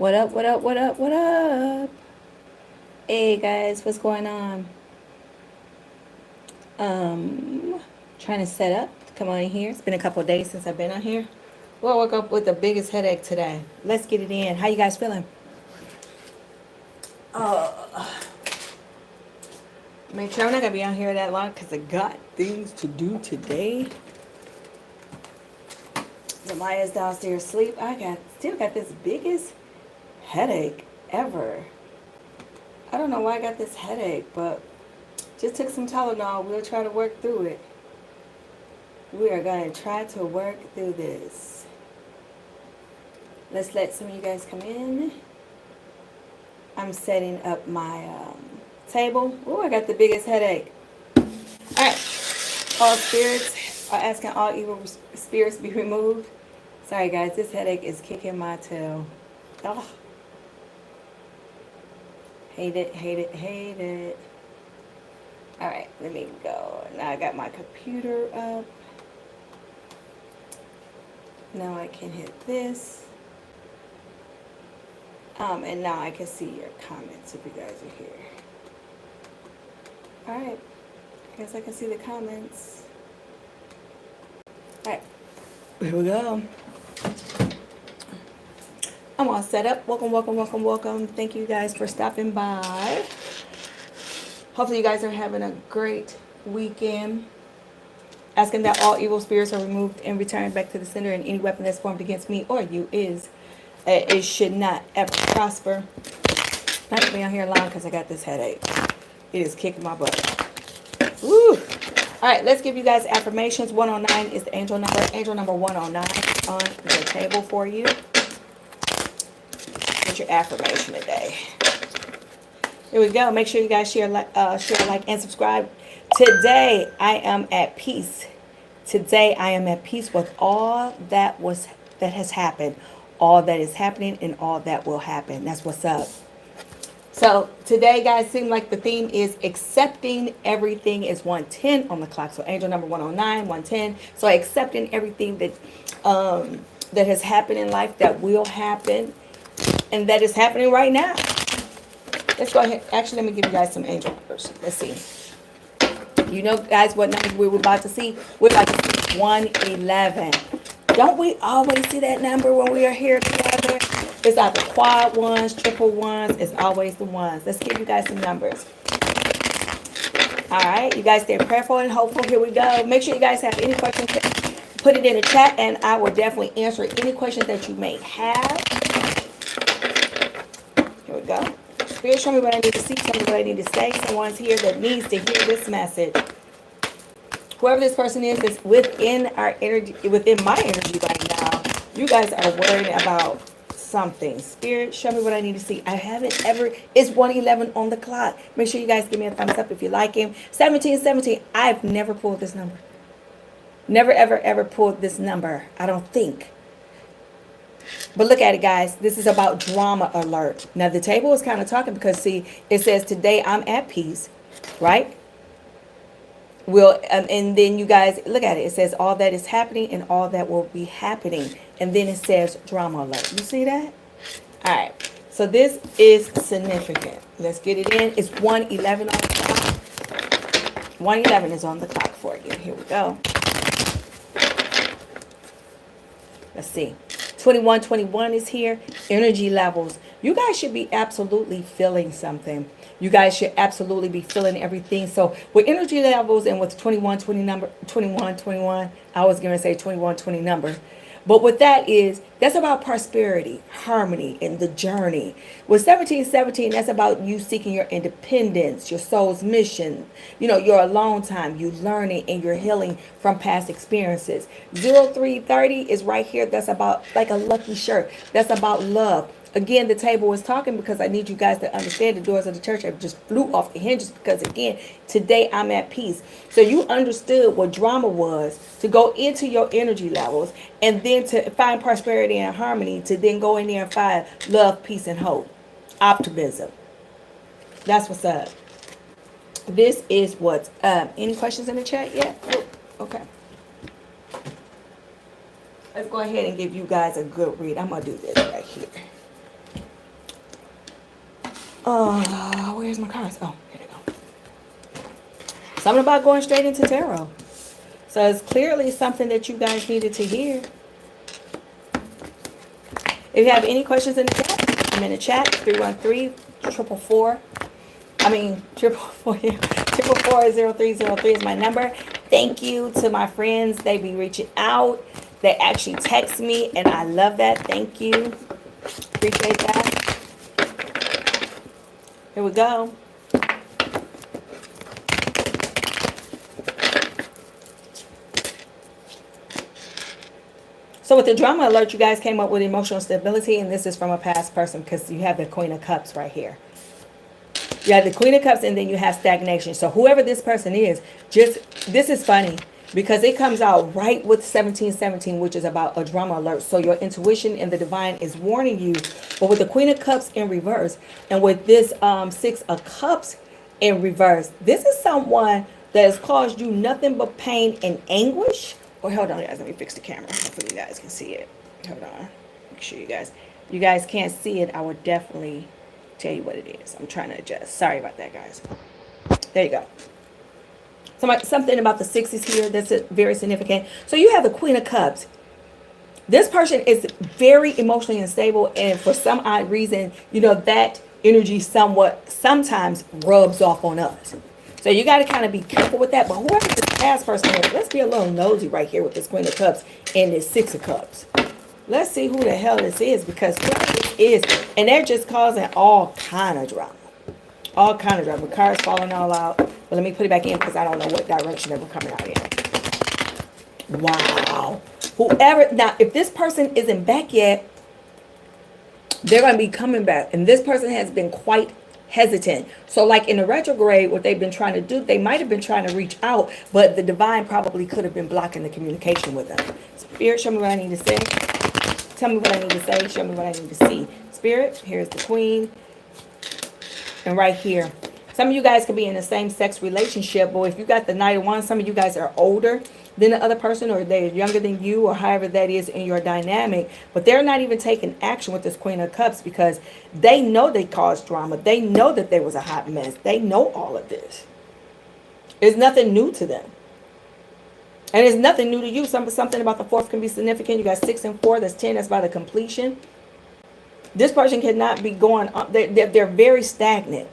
What up, what up, what up, what up? Hey guys, what's going on? Trying to set up to come on in here. It's been a couple of days since I've been on here. Well, I woke up with the biggest headache today. Let's get it in. How you guys feeling? Uh, Make sure I'm not gonna be on here that long because I got things to do today. Zamaya's downstairs asleep. Still got this biggest headache ever. I don't know why I got this headache, but just took some Tylenol. We'll try to work through it. We are going to try to work through this. Let's let some of you guys come in. I'm setting up my table. Oh, I got the biggest headache. All right. All spirits are asking all evil spirits be removed. Sorry, guys. This headache is kicking my tail. Oh. Hate it, hate it, hate it. All right, let me go. Now I got my computer up. Now I can hit this. And now I can see your comments if you guys are here. All right, I guess I can see the comments. All right, here we go. I'm all set up. Welcome, welcome, welcome, welcome. Thank you guys for stopping by. Hopefully you guys are having a great weekend. Asking that all evil spirits are removed and returned back to the center, and any weapon that's formed against me or you it should not ever prosper. Not gonna be on here long because I got this headache. It is kicking my butt. Woo! All right, let's give you guys affirmations. 109 is the angel number. Angel number 109 is on the table for you. Get your affirmation today. Here we go. Make sure you guys share, like, and subscribe. Today, I am at peace. Today, I am at peace with all that has happened, all that is happening, and all that will happen. That's what's up. So today, guys, seems like the theme is accepting everything is 110 on the clock. So angel number 109, 110. So accepting everything that that has happened in life, that will happen, and that is happening right now. Let's go ahead. Actually, let me give you guys some angel numbers. Let's see. You know, guys, what numbers we were about to see? We're about to see 111. Don't we always see that number when we are here together? It's either quad ones, triple ones. It's always the ones. Let's give you guys some numbers. All right. You guys stay prayerful and hopeful. Here we go. Make sure you guys have any questions. Put it in the chat, and I will definitely answer any questions that you may have. Here we go. Spirit, show me what I need to see. Tell me what I need to say. Someone's here that needs to hear this message. Whoever this person is that's within our energy, within my energy right now. You guys are worried about something. Spirit, show me what I need to see. I haven't ever. It's 111 on the clock. Make sure you guys give me a thumbs up if you like him. 1717. I've never pulled this number. Never, ever, ever pulled this number. I don't think. But look at it, guys. This is about drama alert. Now, the table is kind of talking because, see, it says, today I'm at peace, right? And then you guys, look at it. It says all that is happening and all that will be happening. And then it says drama alert. You see that? All right. So this is significant. Let's get it in. It's 111 on the clock. 111 is on the clock for you. Here we go. Let's see. 2121 is here. Energy levels. You guys should be absolutely feeling something. You guys should absolutely be feeling everything. So with energy levels and with 2121, I was going to say 2120 number. But what that is, that's about prosperity, harmony, and the journey. With 1717, that's about you seeking your independence, your soul's mission, your alone time, you learning and you're healing from past experiences. 0330 is right here. That's about like a lucky shirt. That's about love. Again, the table is talking because I need you guys to understand the doors of the church have just flew off the hinges because, again, today I'm at peace. So you understood what drama was, to go into your energy levels and then to find prosperity and harmony, to then go in there and find love, peace, and hope, optimism. That's what's up. This is what's up. Any questions in the chat yet? Oh, okay. Let's go ahead and give you guys a good read. I'm going to do this right here. Where's my cards? Oh, here they go. Something about going straight into tarot. So it's clearly something that you guys needed to hear. If you have any questions in the chat, I'm in the chat. 313-444. I mean, 444-0303 is my number. Thank you to my friends. They be reaching out. They actually text me, and I love that. Thank you. Appreciate that. Here we go. So with the drama alert, you guys came up with emotional stability, and this is from a past person because you have the Queen of Cups right here. You have the Queen of Cups, and then you have stagnation. So whoever this person is, this is funny because it comes out right with 1717, which is about a drama alert. So your intuition and the divine is warning you. But with the Queen of Cups in reverse, and with this Six of Cups in reverse, this is someone that has caused you nothing but pain and anguish. Well, hold on, guys. Let me fix the camera. Hopefully you guys can see it. Hold on. Make sure you guys can't see it. I will definitely tell you what it is. I'm trying to adjust. Sorry about that, guys. There you go. Something about the sixes here that's very significant. So you have the Queen of Cups. This person is very emotionally unstable, and for some odd reason, you know, that energy sometimes rubs off on us. So you got to kind of be careful with that. But whoever this past person is, let's be a little nosy right here with this Queen of Cups and this Six of Cups. Let's see who the hell this is, because whoever this is, and they're just causing all kind of drama. All kind of drama. Cards falling all out. But let me put it back in because I don't know what direction they were coming out in. Wow. Whoever, now if this person isn't back yet, they're going to be coming back. And this person has been quite hesitant. So like in the retrograde, what they've been trying to do, they might have been trying to reach out, but the divine probably could have been blocking the communication with them. Spirit, show me what I need to say. Tell me what I need to say. Show me what I need to see. Spirit, here's the Queen. And right here, some of you guys could be in the same sex relationship, but if you got the Knight of Wands, some of you guys are older than the other person, or they're younger than you, or however that is in your dynamic, but they're not even taking action with this Queen of Cups because they know they caused drama. They know that there was a hot mess. They know all of this. It's nothing new to them. And it's nothing new to you. Something about the fourth can be significant. You got 6 and 4. That's 10. That's about a completion. This person cannot be going on. They're very stagnant.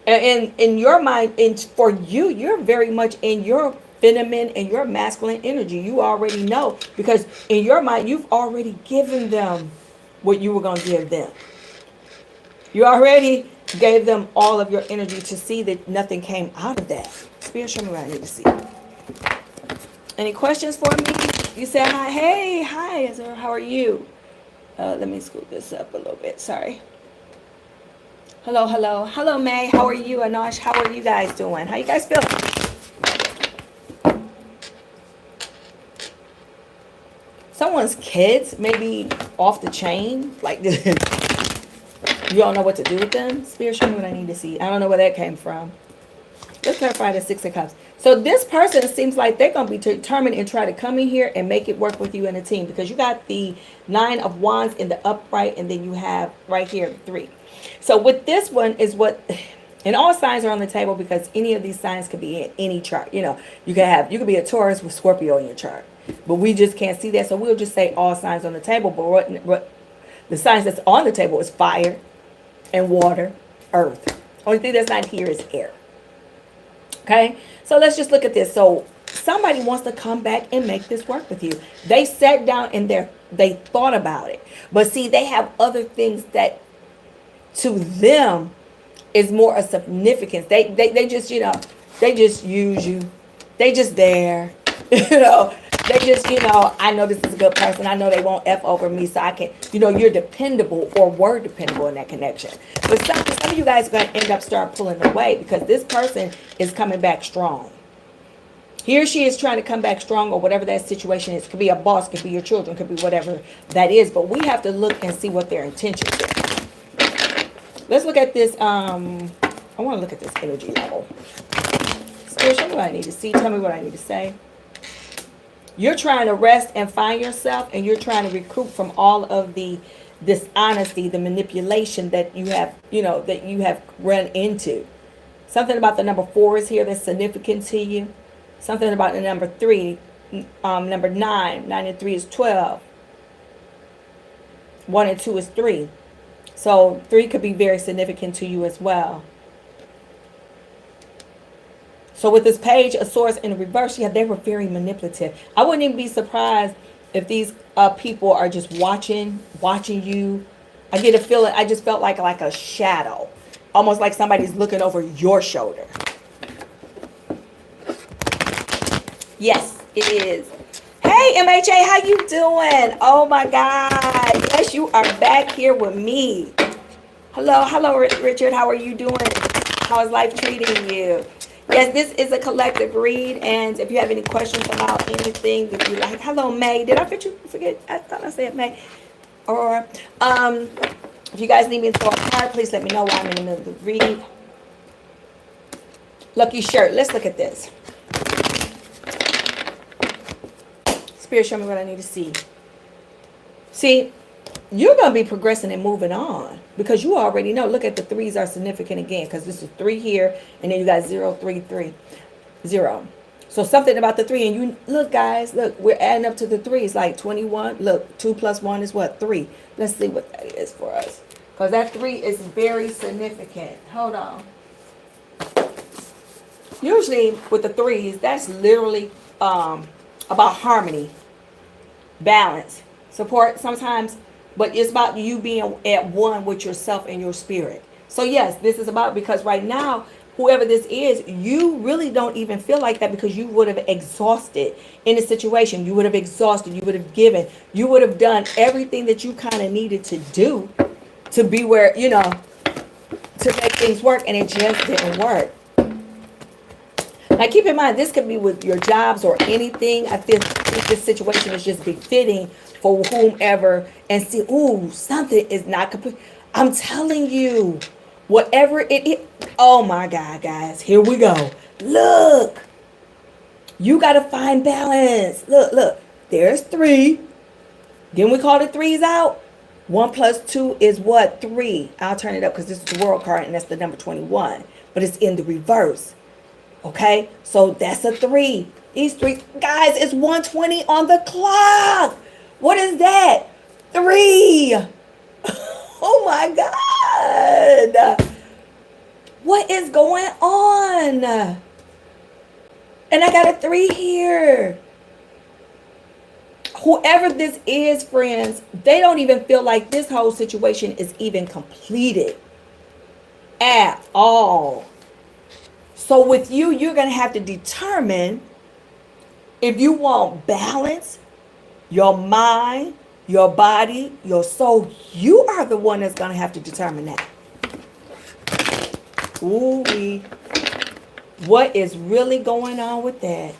And in your mind, and for you, you're very much in your feminine and your masculine energy. You already know, because in your mind, you've already given them what you were going to give them. You already gave them all of your energy to see that nothing came out of that. Spirit, show me what I need to see. Any questions for me? You said hi. Hey, hi, sir. How are you? Let me scoot this up a little bit. Sorry. Hello, hello. Hello, May. How are you? Anosh, how are you guys doing? How you guys feeling? Someone's kids may be off the chain. Like, you don't know what to do with them. Spirit, show me what I need to see. I don't know where that came from. Let's clarify the Six of Cups. So this person seems like they're going to be determined and try to come in here and make it work with you in a team, because you got the Nine of Wands in the upright, and then you have right here 3. So with this one is what, and all signs are on the table, because any of these signs could be in any chart. You know, you could be a Taurus with Scorpio in your chart, but we just can't see that. So we'll just say all signs on the table. But what the signs that's on the table is fire and water, earth. Only thing that's not here is air. Okay, so let's just look at this. So somebody wants to come back and make this work with you. They sat down and they thought about it. But see, they have other things that to them is more of significance. They just, you know, they just use you. They just there. You know, they just, you know, I know this is a good person. I know they won't F over me, so I can, you know, you're dependable, or were dependable in that connection. But some of you guys are going to end up start pulling away, because this person is coming back strong. He or she is trying to come back strong, or whatever that situation is. Could be a boss, could be your children, could be whatever that is. But we have to look and see what their intentions are. Let's look at this. I want to look at this energy level. Spirit, show me what I need to see. Tell me what I need to say. You're trying to rest and find yourself, and you're trying to recoup from all of the dishonesty, the manipulation that you have, that you have run into. Something about the number 4 is here that's significant to you. Something about the number 3, number 9. 9 and 3 is 12. 1 and 2 is 3. So 3 could be very significant to you as well. So with this page of swords in the reverse, yeah, they were very manipulative. I wouldn't even be surprised if these people are just watching you. I get a feeling, I just felt like a shadow. Almost like somebody's looking over your shoulder. Yes, it is. Hey, MHA, how you doing? Oh my God. Yes, you are back here with me. Hello, Richard. How are you doing? How is life treating you? Yes, this is a collective read, and if you have any questions about anything that you like, hello, May. Did I forget? I thought I said May. Or, if you guys need me to throw a card, please let me know while I'm in the middle of the read. Lucky shirt. Let's look at this. Spirit, show me what I need to see. See, you're going to be progressing and moving on because you already know. Look at the 3s are significant again because this is 3 here and then you got 0, 3, 3, 0. So something about the 3, and you look, guys, look, we're adding up to the 3s like 21. Look, 2 plus 1 is what? 3. Let's see what that is for us because that 3 is very significant. Hold on. Usually with the 3s, that's literally about harmony, balance, support sometimes. But it's about you being at one with yourself and your spirit. So yes, this is about, because right now, whoever this is, you really don't even feel like that because you would have exhausted in a situation. You would have exhausted. You would have given. You would have done everything that you kind of needed to do to be where, to make things work. And it just didn't work. Now keep in mind, this could be with your jobs or anything. I think this situation is just befitting for whomever, and see, ooh, something is not complete. I'm telling you, whatever it is. Oh my God, guys, here we go. Look, you got to find balance. Look, there's 3. Then we call the 3s out. 1 plus 2 is what? 3. I'll turn it up because this is the world card and that's the number 21, but it's in the reverse. Okay, so that's a 3. These 3, guys, it's 1:20 on the clock. What is that? 3. Oh my God. What is going on? And I got a 3 here. Whoever this is, friends, they don't even feel like this whole situation is even completed at all. So with you, you're going to have to determine if you want balance, your mind, your body, your soul. You are the one that's going to have to determine that. Ooh-wee. What is really going on with that?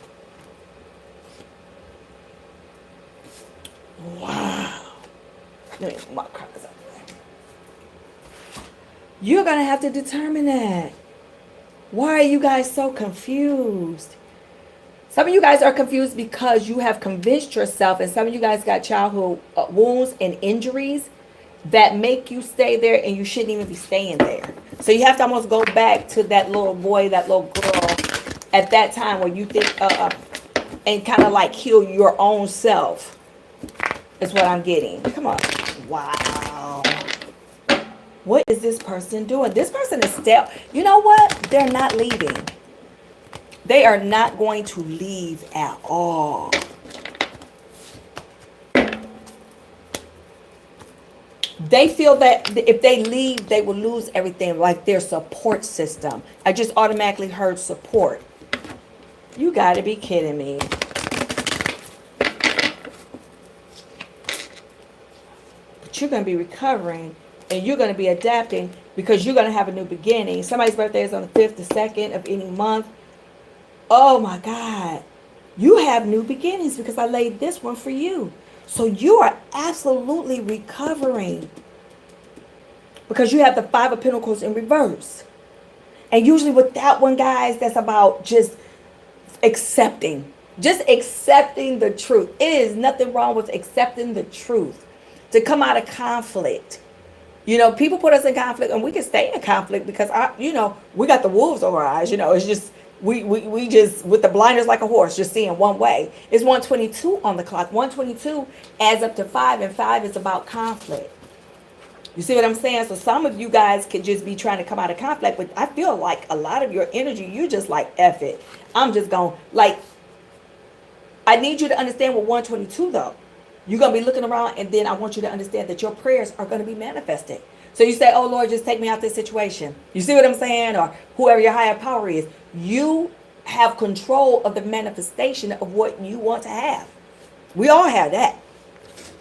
Wow. Let me put my cards up there. You're going to have to determine that. Why are you guys so confused? Some of you guys are confused because you have convinced yourself, and some of you guys got childhood wounds and injuries that make you stay there, and you shouldn't even be staying there. So you have to almost go back to that little boy, that little girl at that time where you think, and kind of like heal your own self. Is what I'm getting. Come on. Wow. What is this person doing? This person is still, you know what? They're not leaving. They are not going to leave at all. They feel that if they leave, they will lose everything, like their support system. I just automatically heard support. You got to be kidding me. But you're going to be recovering, and you're going to be adapting because you're going to have a new beginning. Somebody's birthday is on the 5th, the 2nd of any month. Oh my God. You have new beginnings because I laid this one for you. So you are absolutely recovering because you have the 5 of Pentacles in reverse. And usually with that one, guys, that's about just accepting. Just accepting the truth. It is nothing wrong with accepting the truth. to come out of conflict. You know, people put us in conflict, and we can stay in conflict because we got the wolves over our eyes. You know, it's just we just with the blinders like a horse, just seeing one way. It's 122 on the clock. 122 adds up to 5, and 5 is about conflict. You see what I'm saying? So some of you guys could just be trying to come out of conflict, but I feel like a lot of your energy, you just like, F it. I'm just going, like, I need you to understand with 122 though. You're going to be looking around, and then I want you to understand that your prayers are going to be manifested. So you say, oh Lord, just take me out this situation. You see what I'm saying? Or whoever your higher power is. You have control of the manifestation of what you want to have. We all have that.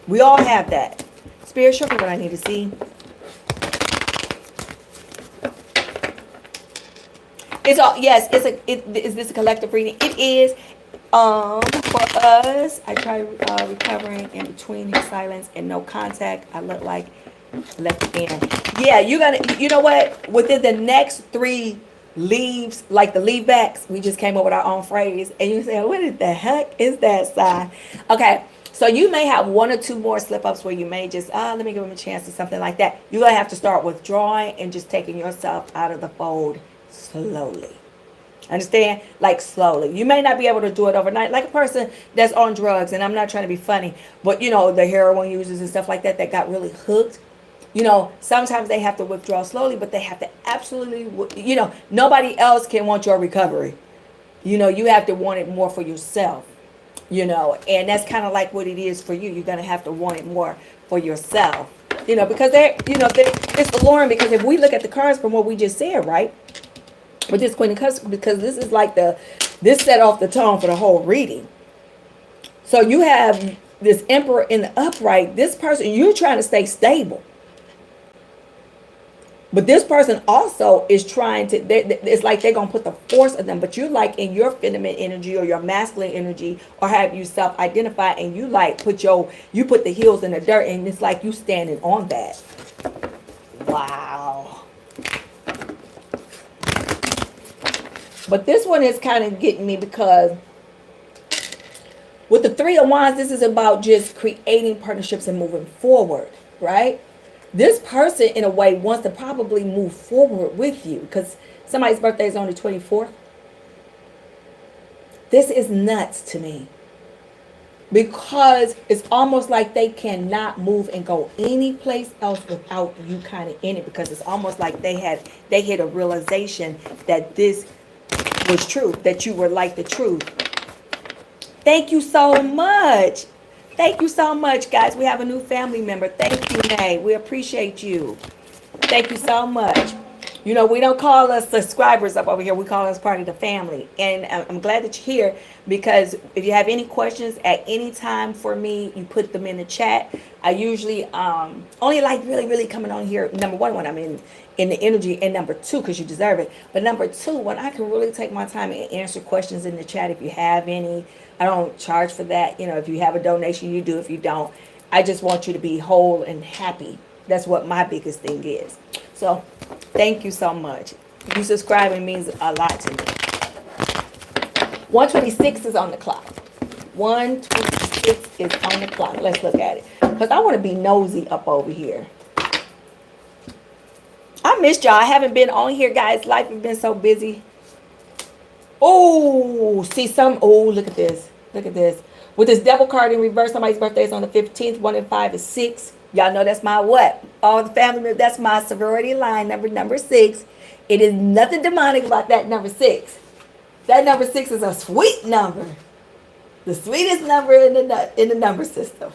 We all have that. Spirit, show me what I need to see. It's all, yes, is this a collective reading? It is. For us, I try recovering in between his silence and no contact. I look like left in. Yeah, you know what? Within the next 3 leaves, like the leave backs, we just came up with our own phrase. And you say, what the heck is that sign? Okay. So you may have 1 or 2 more slip-ups where you may just, let me give him a chance or something like that. You're going to have to start withdrawing and just taking yourself out of the fold slowly. Understand? Like slowly. You may not be able to do it overnight. Like a person that's on drugs, and I'm not trying to be funny, but the heroin users and stuff like that got really hooked. Sometimes they have to withdraw slowly, but they have to absolutely, nobody else can want your recovery. You have to want it more for yourself. And that's kind of like what it is for you. You're going to have to want it more for yourself, because it's alluring. Because if we look at the cards from what we just said, right, with this Queen of Cups, because this is like this set off the tone for the whole reading. So you have this Emperor in the upright. This person, you're trying to stay stable. But this person also is trying to, it's like they're going to put the force of them, but you like in your feminine energy or your masculine energy, or have you self-identify, and you like put the heels in the dirt, and it's like you standing on that. Wow. But this one is kind of getting me because with the 3 of Wands, this is about just creating partnerships and moving forward, right? This person, in a way, wants to probably move forward with you because somebody's birthday is on the 24th. This is nuts to me because it's almost like they cannot move and go any place else without you kind of in it, because it's almost like they hit a realization that this was true, that you were like the truth. Thank you so much. Thank you so much, guys. We have a new family member. Thank you, Nay. We appreciate you. Thank you so much. We don't call us subscribers up over here. We call us part of the family. And I'm glad that you're here, because if you have any questions at any time for me, you put them in the chat. I usually only like really, really coming on here, number 1, when I'm in the energy, and number 2, because you deserve it. But number 2, when I can really take my time and answer questions in the chat if you have any. I don't charge for that. If you have a donation, you do. If you don't, I just want you to be whole and happy. That's what my biggest thing is. So thank you so much. You subscribing means a lot to me. 126 is on the clock. 126 is on the clock. Let's look at it, because I want to be nosy up over here. I missed y'all. I haven't been on here, guys. Life has been so busy. Oh, look at this. Look at this. With this devil card in reverse, somebody's birthday is on the 15th. 1 and 5 is 6. Y'all know that's my what? All the family members, that's my sorority line number 6. It is nothing demonic about that number 6. That number 6 is a sweet number. The sweetest number in the number system.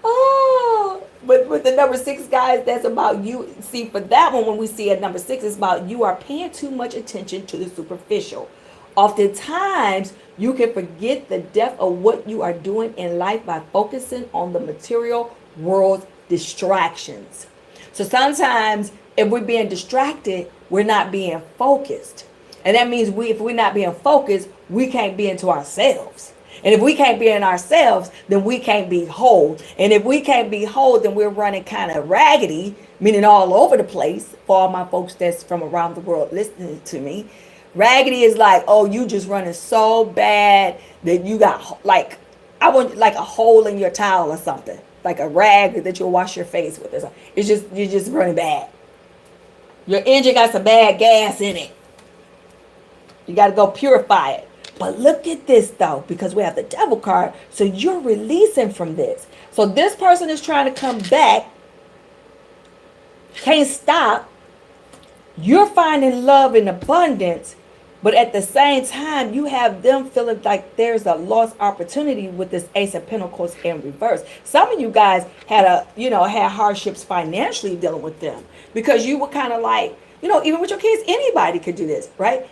Oh, but with the number 6, guys, that's about you. See, for that one, when we see a number 6, it's about you are paying too much attention to the superficial. Oftentimes, you can forget the depth of what you are doing in life by focusing on the material world's distractions. So sometimes, if we're being distracted, we're not being focused. And that means if we're not being focused, we can't be into ourselves. And if we can't be in ourselves, then we can't be whole. And if we can't be whole, then we're running kind of raggedy, meaning all over the place. For all my folks that's from around the world listening to me, raggedy is like, oh, you just running so bad that you got, like, I want like a hole in your towel or something, like a rag that you'll wash your face with. It's just, you're just running bad. Your engine got some bad gas in it. You got to go purify it. But look at this though, because we have the devil card. So you're releasing from this. So this person is trying to come back. Can't stop. You're finding love in abundance. But at the same time, you have them feeling like there's a lost opportunity with this Ace of Pentacles in reverse. Some of you guys had had hardships financially dealing with them, because you were kind of like, even with your kids, anybody could do this, right?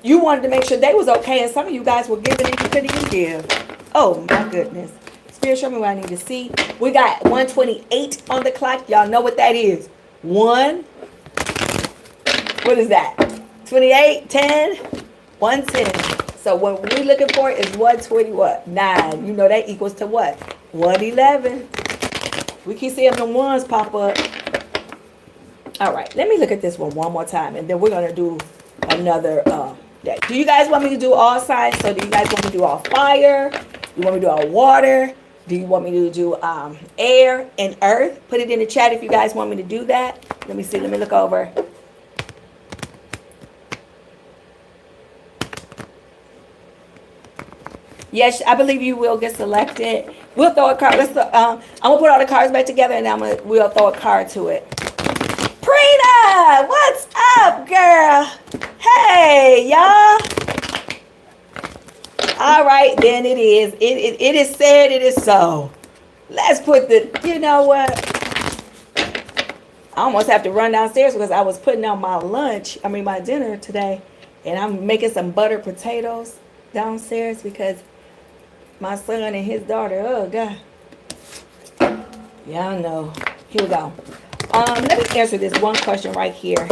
You wanted to make sure they was okay, and some of you guys were giving and you couldn't even give. Oh my goodness. Spirit, show me what I need to see. We got 128 on the clock. Y'all know what that is. What is that? 28, 10, 110. So what we're looking for is 120 what? 9. You know that equals to what? 111. We keep seeing the ones pop up. All right, let me look at this one more time, and then we're going to do another deck. Do you guys want me to do all signs? So do you guys want me to do all fire? You want me to do all water? Do you want me to do air and earth? Put it in the chat if you guys want me to do that. Let me see. Let me look over. Yes, I believe you will get selected. We'll throw a card. I'm gonna put all the cards back together, and we'll throw a card to it. Prina, what's up, girl? Hey, y'all. All right, then it is. It is said. It is so. Let's put the. You know what? I almost have to run downstairs because I was putting out my dinner today, and I'm making some buttered potatoes downstairs because my son and his daughter, oh God. Yeah, I know. Here we go. Let me answer this one question right here.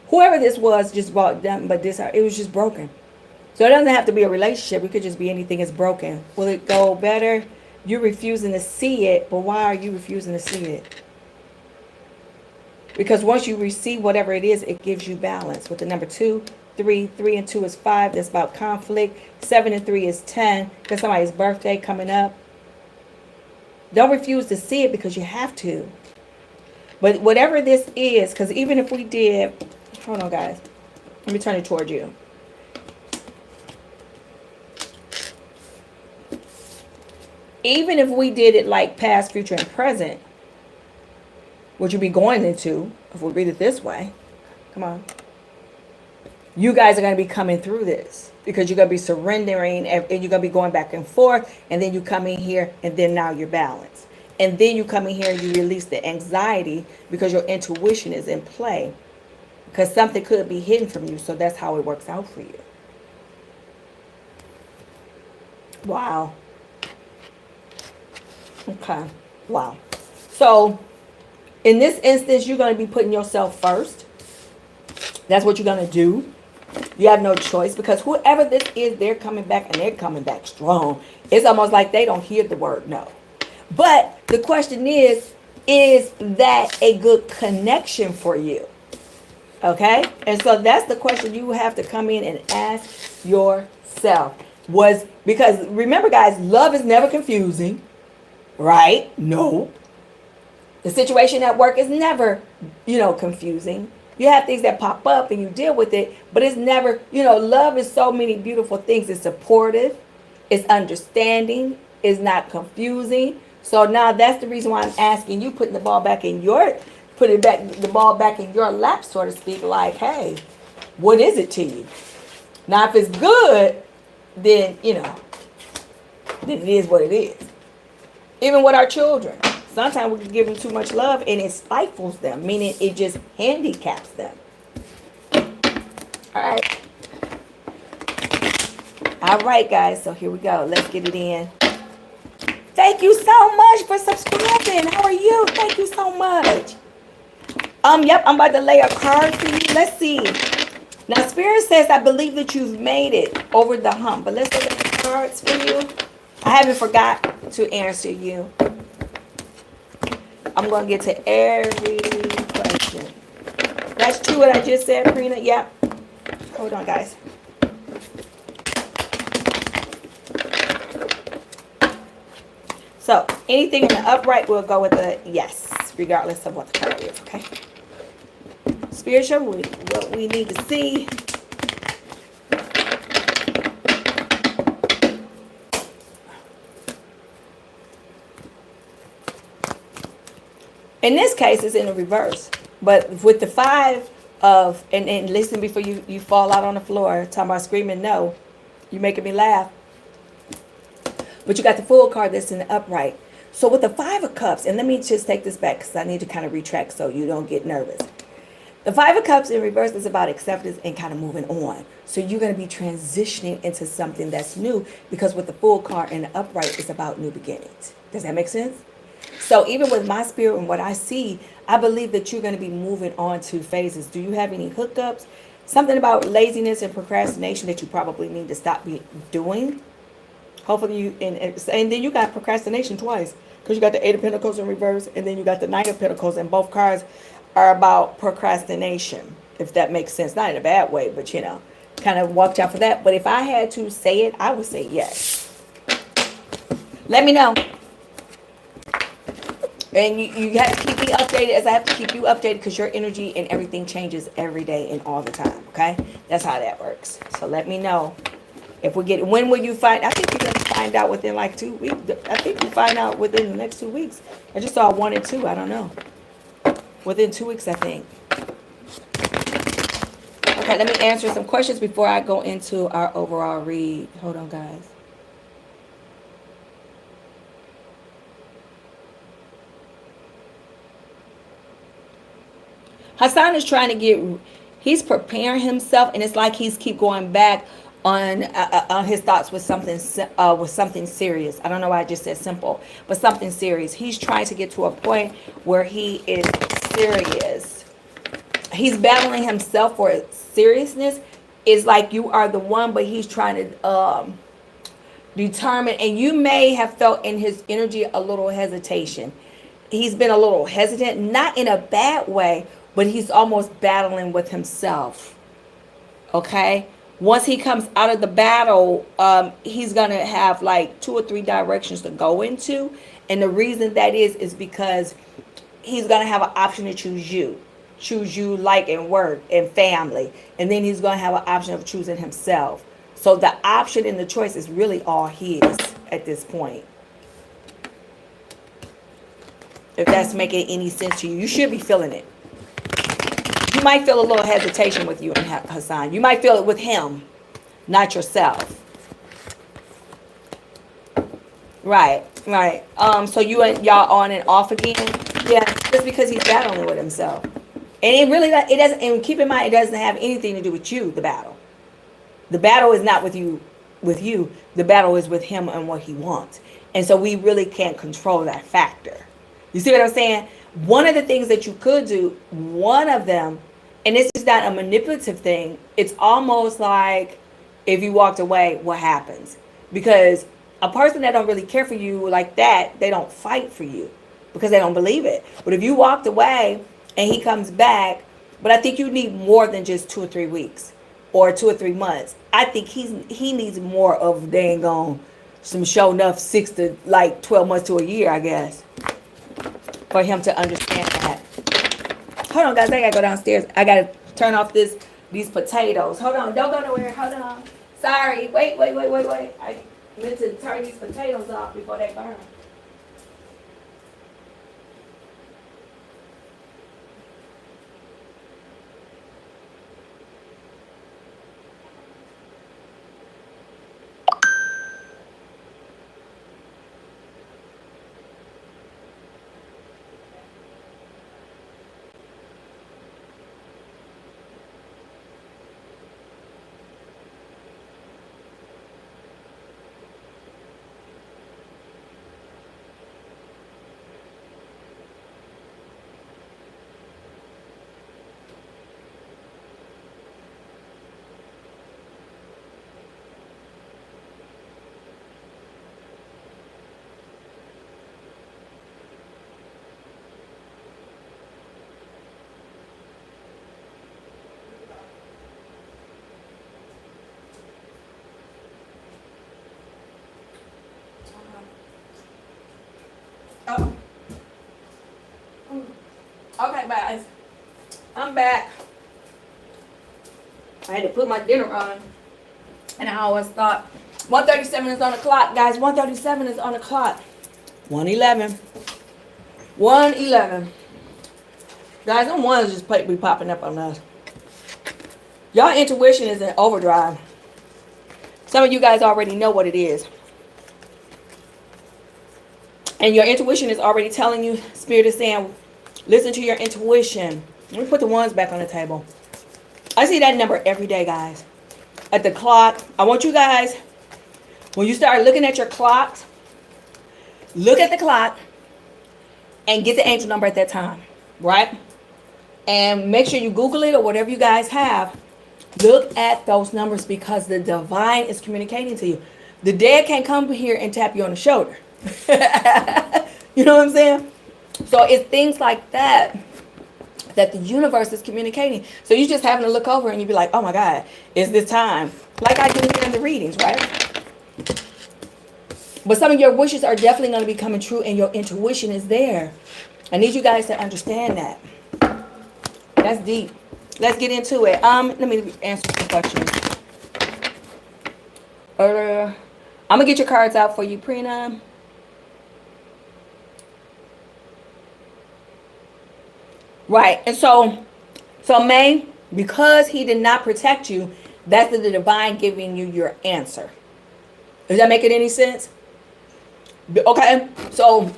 Whoever this was just bought them, but it was just broken. So it doesn't have to be a relationship. It could just be anything that's broken. Will it go better? You're refusing to see it, but why are you refusing to see it? Because once you receive whatever it is, it gives you balance. With the number 2, 3, 3 and 2 is 5. That's about conflict. 7 and 3 is 10. Because somebody's birthday coming up. Don't refuse to see it because you have to. But whatever this is, because even if we did, hold on guys. Let me turn it toward you. Even if we did it like past, future, and present, which you'll be going into, if we read it this way. Come on. You guys are going to be coming through this because you're going to be surrendering and you're going to be going back and forth. And then you come in here and then now you're balanced. And then you come in here and you release the anxiety because your intuition is in play. Because something could be hidden from you. So that's how it works out for you. Wow. Okay. Wow. So in this instance, you're going to be putting yourself first. That's what you're going to do. You have no choice because whoever this is, they're coming back and they're coming back strong. It's almost like they don't hear the word no. But the question is that a good connection for you? Okay? And so that's the question you have to come in and ask yourself. Because remember, guys, love is never confusing. Right? No. The situation at work is never, confusing. You have things that pop up and you deal with it, but it's never, love is so many beautiful things. It's supportive. It's understanding. It's not confusing. So now that's the reason why I'm asking you, putting the ball back in your lap, so to speak, like, hey, what is it to you? Now, if it's good, then, then it is what it is. Even with our children, sometimes we can give them too much love and it stifles them, meaning it just handicaps them. All right. All right, guys. So here we go. Let's get it in. Thank you so much for subscribing. How are you? Thank you so much. Yep, I'm about to lay a card for you. Let's see. Now, Spirit says, I believe that you've made it over the hump. But let's look at the cards for you. I haven't forgot to answer you. I'm going to get to every question. That's true what I just said, Karina. Yep. Hold on, guys. So anything in the upright will go with a yes, regardless of what the card is, okay? Spiritual, what we need to see. In this case, it's in the reverse. But with the 5 of, and listen before you fall out on the floor, talking about screaming no, you making me laugh. But you got the Fool card that's in the upright. So with the 5 of Cups, and let me just take this back because I need to kind of retract so you don't get nervous. The 5 of Cups in reverse is about acceptance and kind of moving on. So you're going to be transitioning into something that's new, because with the Fool card in the upright, it's about new beginnings. Does that make sense? So even with my spirit and what I see, I believe that you're going to be moving on to phases. Do you have any hookups? Something about laziness and procrastination that you probably need to stop doing. Hopefully you, and then you got procrastination twice, because you got the 8 of Pentacles in reverse, and then you got the 9 of Pentacles, and both cards are about procrastination, if that makes sense. Not in a bad way, but you know, kind of watch out for that. But if I had to say it, I would say yes. Let me know. And you have to keep me updated, as I have to keep you updated, because your energy and everything changes every day and all the time, okay? That's how that works. So let me know. If we get, when will you find? I think you're going to find out within like 2 weeks. I think you find out within the next 2 weeks. I just saw 1 and 2. I don't know. Within 2 weeks, I think. Okay, let me answer some questions before I go into our overall read. Hold on, guys. Hassan is trying to get, he's preparing himself, and it's like he's keep going back on his thoughts with something serious. I don't know why I just said simple, but something serious. He's trying to get to a point where he is serious. He's battling himself for seriousness. It's like you are the one, but he's trying to determine, and you may have felt in his energy a little hesitation. He's been a little hesitant, not in a bad way, but he's almost battling with himself. Okay? Once he comes out of the battle, he's going to have like 2 or 3 directions to go into. And the reason that is because he's going to have an option to choose you. Choose you like in work and family. And then he's going to have an option of choosing himself. So the option and the choice is really all his at this point. If that's making any sense to you, you should be feeling it. You might feel a little hesitation with you and Hassan. You might feel it with him, not yourself. Right. So you and y'all on and off again? Yeah, just because he's battling with himself. And it really, it doesn't, and keep in mind, it doesn't have anything to do with you, the battle. The battle is not with you. The battle is with him and what he wants. And so we really can't control that factor. You see what I'm saying? One of the things that you could do, one of them, and this is not a manipulative thing, it's almost like if you walked away, what happens? Because a person that don't really care for you like that, they don't fight for you because they don't believe it. But if you walked away and he comes back, but I think you need more than just 2 or 3 weeks or 2 or 3 months. I think he needs more of dang on some show enough 6 to like 12 months to a year, I guess, for him to understand that. Hold on, guys. I gotta go downstairs. I gotta turn off these potatoes. Hold on. Don't go nowhere. Hold on. Sorry. Wait. I meant to turn these potatoes off before they burn. I'm back. I had to put my dinner on. And I always thought 1:37 is on the clock, guys. 1:37 is on the clock. 1:11. 1:11. Guys, them ones just be popping up on us. Y'all intuition is in overdrive. Some of you guys already know what it is. And your intuition is already telling you, Spirit is saying, listen to your intuition. Let me put the ones back on the table. I see that number every day, guys. At the clock. I want you guys, when you start looking at your clocks, look at the clock and get the angel number at that time, right? And make sure you Google it or whatever you guys have. Look at those numbers because the divine is communicating to you. The dead can't come here and tap you on the shoulder. You know what I'm saying? So it's things like that that the universe is communicating. So you just having to look over and you be like, oh my God, is this time? Like I do here in the readings, right? But some of your wishes are definitely going to be coming true and your intuition is there. I need you guys to understand that. That's deep. Let's get into it. Let me answer some questions. I'm going to get your cards out for you, Prina. Right. And so May, because he did not protect you, that's the divine giving you your answer. Is that making any sense? Okay. So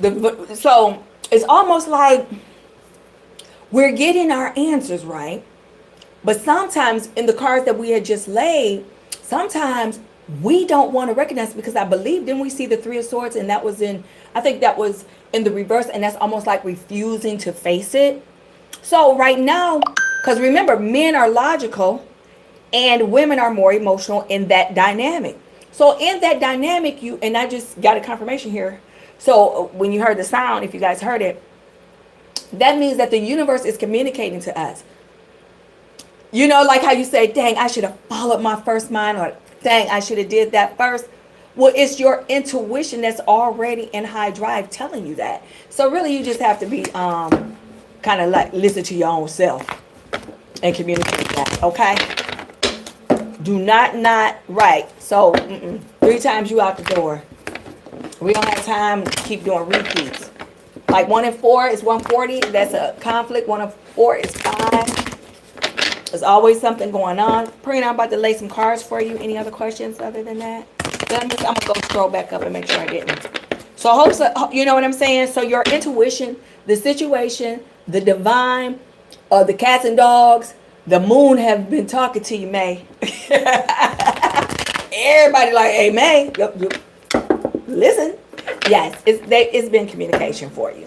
it's almost like we're getting our answers right. But sometimes in the cards that we had just laid, sometimes we don't want to recognize, because I believe, didn't we see the Three of Swords? And that was I think that was in the reverse. And that's almost like refusing to face it. So right now, because remember, men are logical and women are more emotional in that dynamic. So in that dynamic, and I just got a confirmation here. So when you heard the sound, if you guys heard it, that means that the universe is communicating to us. You know, like how you say, dang, I should have followed my first mind, or dang, I should have did that first. Well, it's your intuition that's already in high drive telling you that. So really, you just have to be kind of like listen to your own self and communicate that, okay? Do not right. So 3 times you out the door. We don't have time to keep doing repeats. Like 1 and 4 is 140. That's a conflict. 1 and 4 is 5. There's always something going on. Prina, I'm about to lay some cards for you. Any other questions other than that? I'm going to go scroll back up and make sure I didn't. So I hope so, you know what I'm saying? So your intuition, the situation, the divine, the cats and dogs, the moon have been talking to you, May. Everybody like, hey, May, listen. Yes, it's been communication for you.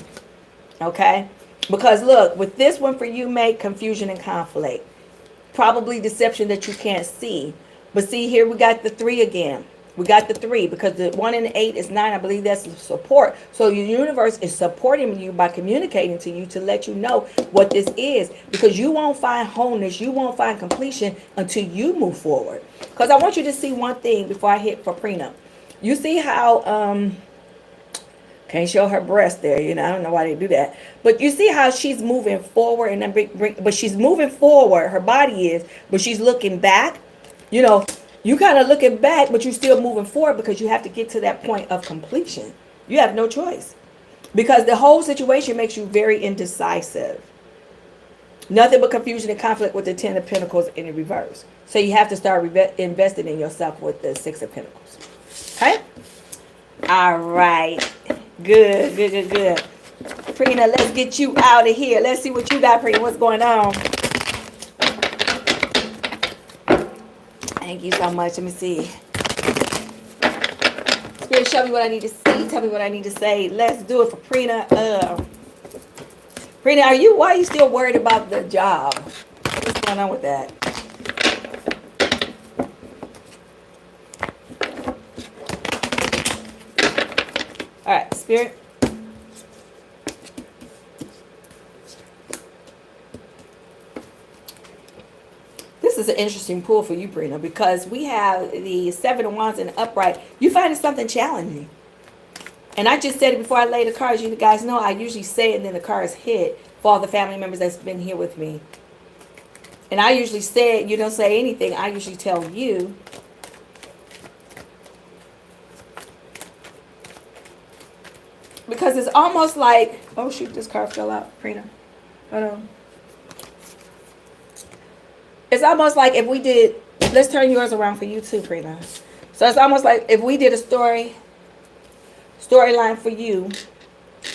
Okay? Because look, with this one for you, May, confusion and conflict. Probably deception that you can't see. But see, here we got the 3 again. We got the 3 because the 1 and the 8 is 9. I believe that's support. So your universe is supporting you by communicating to you to let you know what this is. Because you won't find wholeness. You won't find completion until you move forward. Because I want you to see one thing before I hit for prenup. You see how, can't show her breast there. You know, I don't know why they do that. But you see how she's moving forward. And then but she's moving forward. Her body is. But she's looking back. You know. You kind of looking back, but you're still moving forward because you have to get to that point of completion. You have no choice. Because the whole situation makes you very indecisive. Nothing but confusion and conflict with the 10 of Pentacles in the reverse. So you have to start investing in yourself with the 6 of Pentacles. Okay? All right. Good. Prina, let's get you out of here. Let's see what you got, Prina. What's going on? Thank you so much. Let me see. Spirit, show me what I need to see. Tell me what I need to say. Let's do it for Prina. Prina, why are you still worried about the job? What's going on with that? All right, Spirit. This is an interesting pull for you, Prina, because we have the 7 of Wands in the upright. You find it something challenging. And I just said it before I lay the cards. You guys know I usually say it and then the cards hit for all the family members that's been here with me. And I usually say, you don't say anything. I usually tell you. Because it's almost like, oh shoot, this card fell out, Prina. Hold on. It's almost like if we did, let's turn yours around for you too, Prina. So it's almost like if we did a storyline for you,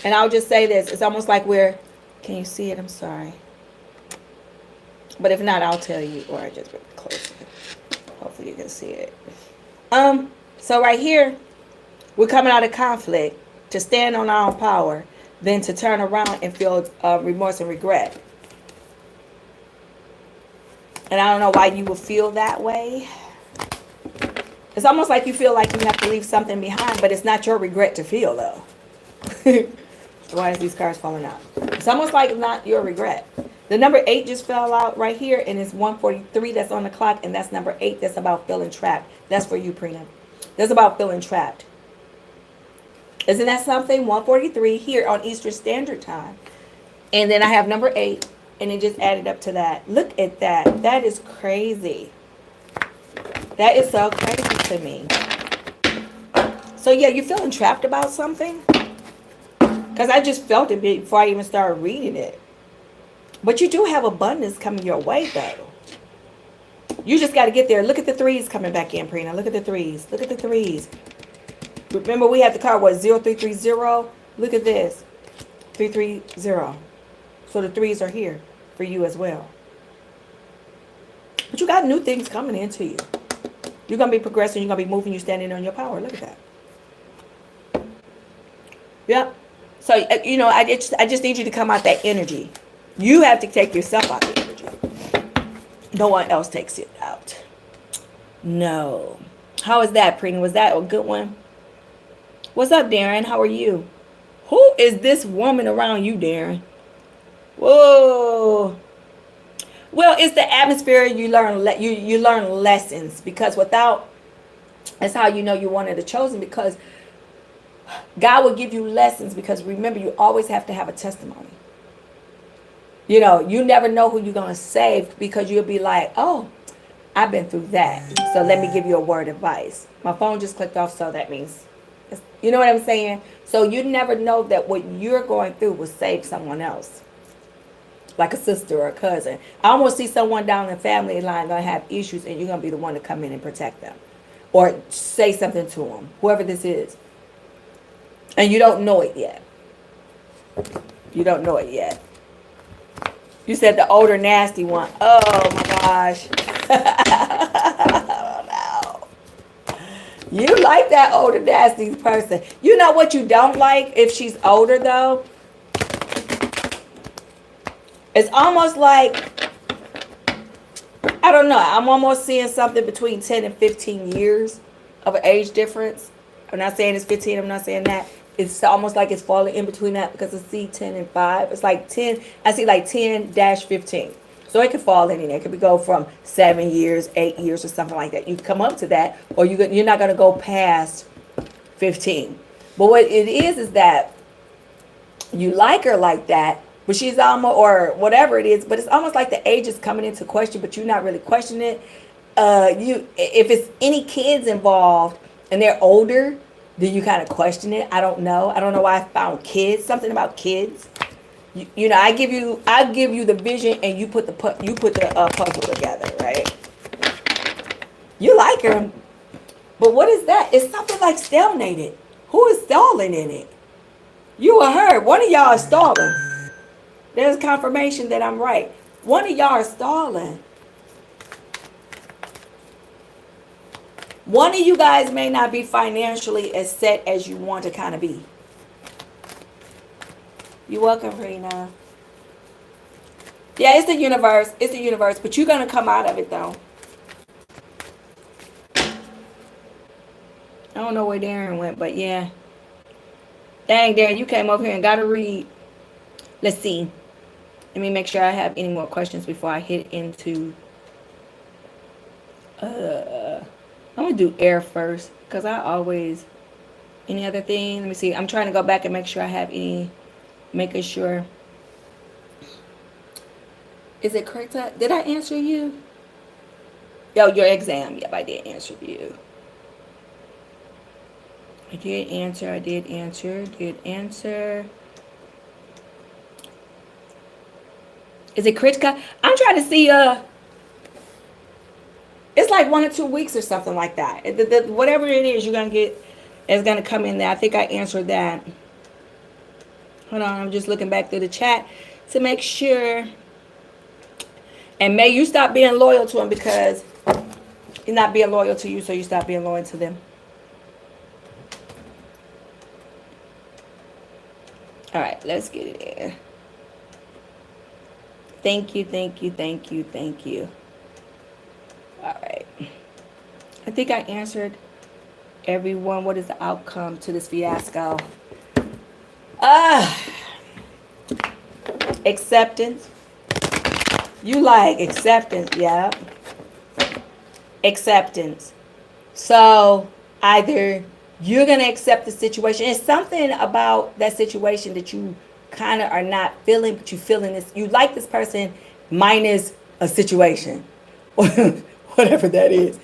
and I'll just say this, it's almost like can you see it? I'm sorry. But if not, I'll tell you, or I just close it. Hopefully you can see it. So right here, we're coming out of conflict to stand on our own power, then to turn around and feel remorse and regret. And I don't know why you would feel that way. It's almost like you feel like you have to leave something behind, but it's not your regret to feel, though. Why is these cards falling out? It's almost like not your regret. The number 8 just fell out right here, and it's 1:43 that's on the clock, and that's number 8. That's about feeling trapped. That's for you, Prina. That's about feeling trapped. Isn't that something? 1:43 here on Eastern Standard Time. And then I have number 8. And it just added up to that. Look at that. That is crazy. That is so crazy to me. So yeah, you're feeling trapped about something? Because I just felt it before I even started reading it. But you do have abundance coming your way, though. You just got to get there. Look at the 3s coming back in, Prina. Look at the 3s. Look at the 3s. Remember, we had the card, what, 0330? Look at this. 330. So the 3s are here for you as well. But you got new things coming into you. You're going to be progressing. You're going to be moving. You're standing on your power. Look at that. Yep. So, you know, I just need you to come out that energy. You have to take yourself out the energy. No one else takes it out. No. How is that, Prina? Was that a good one? What's up, Darren? How are you? Who is this woman around you, Darren? Whoa. Well, it's the atmosphere. You learn you learn lessons, because that's how you know you're one of the chosen, because God will give you lessons, because remember, you always have to have a testimony. You know, you never know who you're going to save, because you'll be like, oh, I've been through that, so let me give you a word of advice. My phone just clicked off, so that means, you know what I'm saying? So you never know that what you're going through will save someone else. Like a sister or a cousin. I almost see someone down the family line going to have issues, and you're going to be the one to come in and protect them. Or say something to them. Whoever this is. And you don't know it yet. You don't know it yet. You said the older nasty one. Oh my gosh. Oh, no. You like that older nasty person. You know what you don't like if she's older, though? It's almost like, I don't know, I'm almost seeing something between 10 and 15 years of an age difference. I'm not saying it's 15, I'm not saying that. It's almost like it's falling in between that, because I see 10 and 5. It's like 10, I see like 10-15. So it could fall in there. It could go from 7 years, 8 years, or something like that. You come up to that, or you're not going to go past 15. But what it is that you like her like that, but she's almost, or whatever it is, but it's almost like the age is coming into question, but you're not really questioning it. If it's any kids involved and they're older, then you kind of question it. I don't know. I don't know why I found kids. Something about kids. You know, I give you the vision, and you put the puzzle together, right? You like her, but what is that? It's something like stalemated. Who is stalling in it? You or her? One of y'all is stalling. There's confirmation that I'm right. One of y'all is stalling. One of you guys may not be financially as set as you want to kind of be. You're welcome, Rena. Yeah, it's the universe. It's the universe. But you're going to come out of it, though. I don't know where Darren went, but yeah. Dang, Darren, you came over here and got to read. Let's see. Let me make sure I have any more questions before I hit into... I'm going to do air first, because I always... Any other thing? Let me see. I'm trying to go back and make sure I have any... Making sure... Is it correct? Did I answer you? Yo, your exam. Yep, I did answer you. I did answer. I did answer. Did answer. Is it critical? I'm trying to see. It's like 1 or 2 weeks or something like that. Whatever it is, you're gonna get. It's gonna come in there. I think I answered that. Hold on. I'm just looking back through the chat to make sure. And may you stop being loyal to him because he's not being loyal to you, so you stop being loyal to them. All right, let's get it in. Thank you, thank you, thank you, thank you. All right. I think I answered everyone. What is the outcome to this fiasco? Acceptance. You like acceptance, yeah. Acceptance. So either you're going to accept the situation. It's something about that situation that you kind of are not feeling, but you feeling this. You like this person minus a situation. Whatever that is.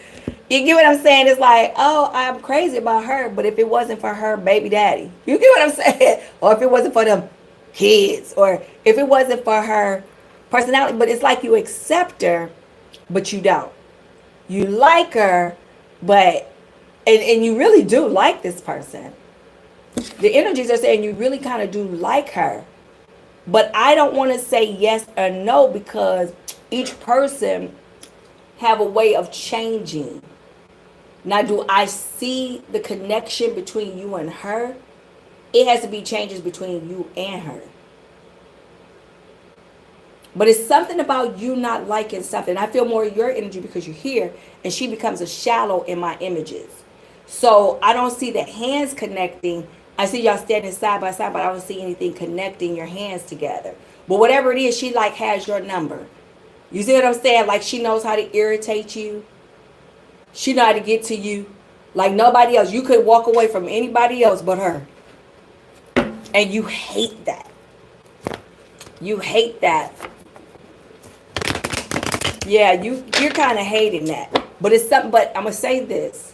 You get what I'm saying? It's like, oh, I'm crazy about her, but if it wasn't for her baby daddy, you get what I'm saying? Or if it wasn't for them kids, or if it wasn't for her personality, but it's like you accept her, but you don't. You like her, but, and you really do like this person. The energies are saying you really kind of do like her. But I don't want to say yes or no because each person have a way of changing. Now, do I see the connection between you and her? It has to be changes between you and her. But it's something about you not liking something. I feel more of your energy because you're here, and she becomes a shallow in my images. So I don't see the hands connecting. I see y'all standing side by side, but I don't see anything connecting your hands together. But whatever it is, she like has your number. You see what I'm saying? Like she knows how to irritate you. She know how to get to you. Like nobody else. You could walk away from anybody else but her. And you hate that. You hate that. Yeah, you're kind of hating that. But it's something, but I'm going to say this.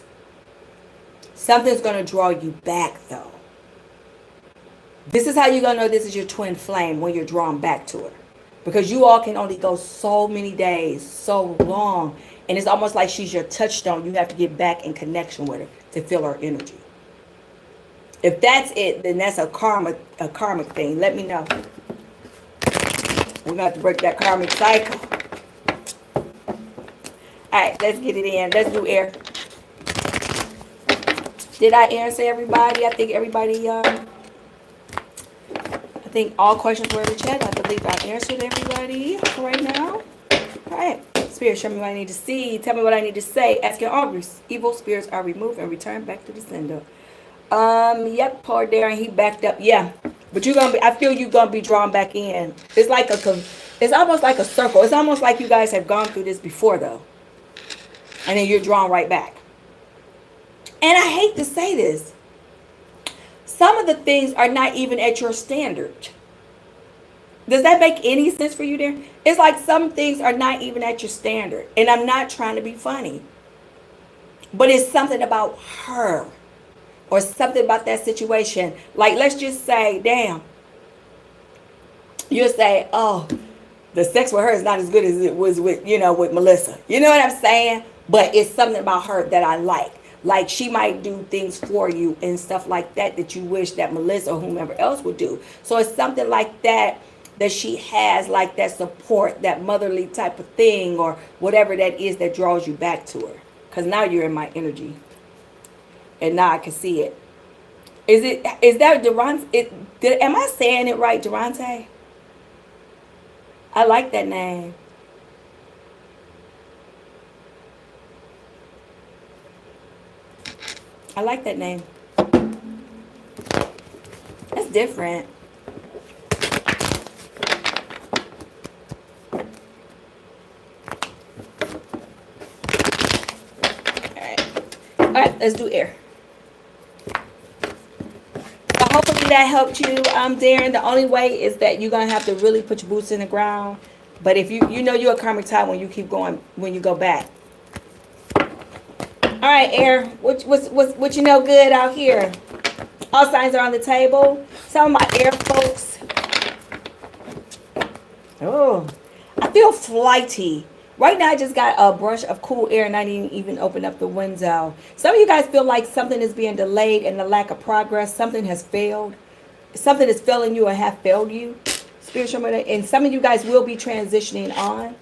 Something's going to draw you back though. This is how you're going to know this is your twin flame when you're drawn back to her. Because you all can only go so many days, so long. And it's almost like she's your touchstone. You have to get back in connection with her to feel her energy. If that's it, then that's a karmic thing. Let me know. We're going to have to break that karmic cycle. All right, let's get it in. Let's do air. Did I answer everybody? I think everybody, I think all questions were in the chat. I believe I answered everybody right now. All right. Spirit, show me what I need to see. Tell me what I need to say. Asking all evil spirits are removed and returned back to the sender. Yep, Paul Darren, he backed up. Yeah. But you're gonna be, I feel you're gonna be drawn back in. It's like it's almost like a circle. It's almost like you guys have gone through this before though. And then you're drawn right back. And I hate to say this. Some of the things are not even at your standard. Does that make any sense for you there? It's like some things are not even at your standard. And I'm not trying to be funny. But it's something about her. Or something about that situation. Like, let's just say, damn. You'll say, oh, the sex with her is not as good as it was with, with Melissa. You know what I'm saying? But it's something about her that I like. Like she might do things for you and stuff like that that you wish that Melissa or whomever else would do. So it's something like that she has, like that support, that motherly type of thing or whatever that is that draws you back to her. Because now you're in my energy. And now I can see it. Is that Durante? Am I saying it right, Durante? I like that name. I like that name. That's different. All right, let's do air. So hopefully that helped you, Darren. The only way is that you're going to have to really put your boots in the ground. But if you know you're a karmic tie when you keep going, when you go back. All right, air. What you know good out here? All signs are on the table. Some of my air folks. Oh, I feel flighty. Right now, I just got a brush of cool air and I didn't even open up the window. Some of you guys feel like something is being delayed and the lack of progress. Something has failed. Something is failing you or have failed you. Spiritual, and some of you guys will be transitioning on.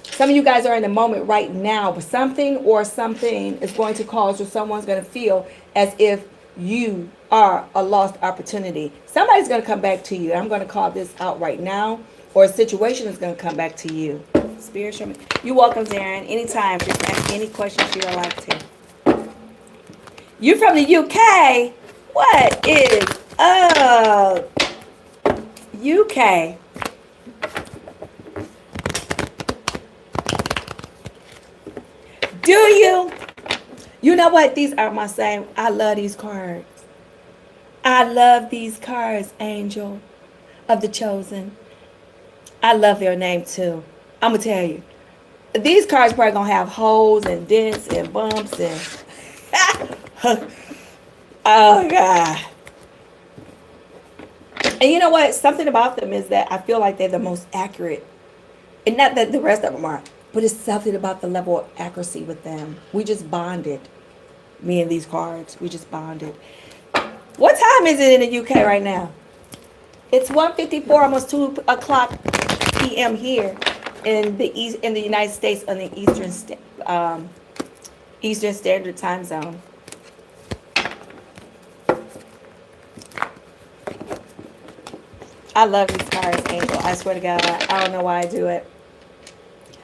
Some of you guys are in the moment right now, but something is going to cause, or someone's going to feel as if you are a lost opportunity. Somebody's going to come back to you. I'm going to call this out right now, or a situation is going to come back to you. Spiritual, you're welcome, Darren. Anytime, just ask any questions you would like to. You from the UK? What is up? UK. Do you? You know what? These are my same. I love these cards. I love these cards, Angel of the Chosen. I love their name too. I'm going to tell you. These cards probably going to have holes and dents and bumps and... oh, God. And you know what? Something about them is that I feel like they're the most accurate. And not that the rest of them are. But it's something about the level of accuracy with them. We just bonded. Me and these cards. We just bonded. What time is it in the UK right now? It's 1:54, almost 2 o'clock p.m. here in the United States on the Eastern Standard Time Zone. I love these cards, Angel. I swear to God, I don't know why I do it.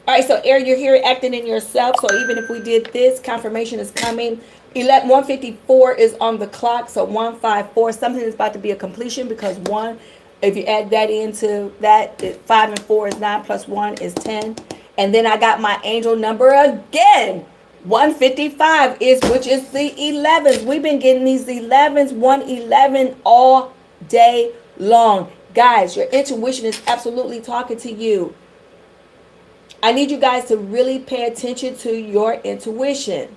All right, so Air, you're here acting in yourself. So even if we did this, confirmation is coming. 154 is on the clock, so 154. Something is about to be a completion because 1, if you add that into that, 5 and 4 is 9 plus 1 is 10. And then I got my angel number again. 155 which is the 11s. We've been getting these 11s, 111 all day long. Guys, your intuition is absolutely talking to you. I need you guys to really pay attention to your intuition.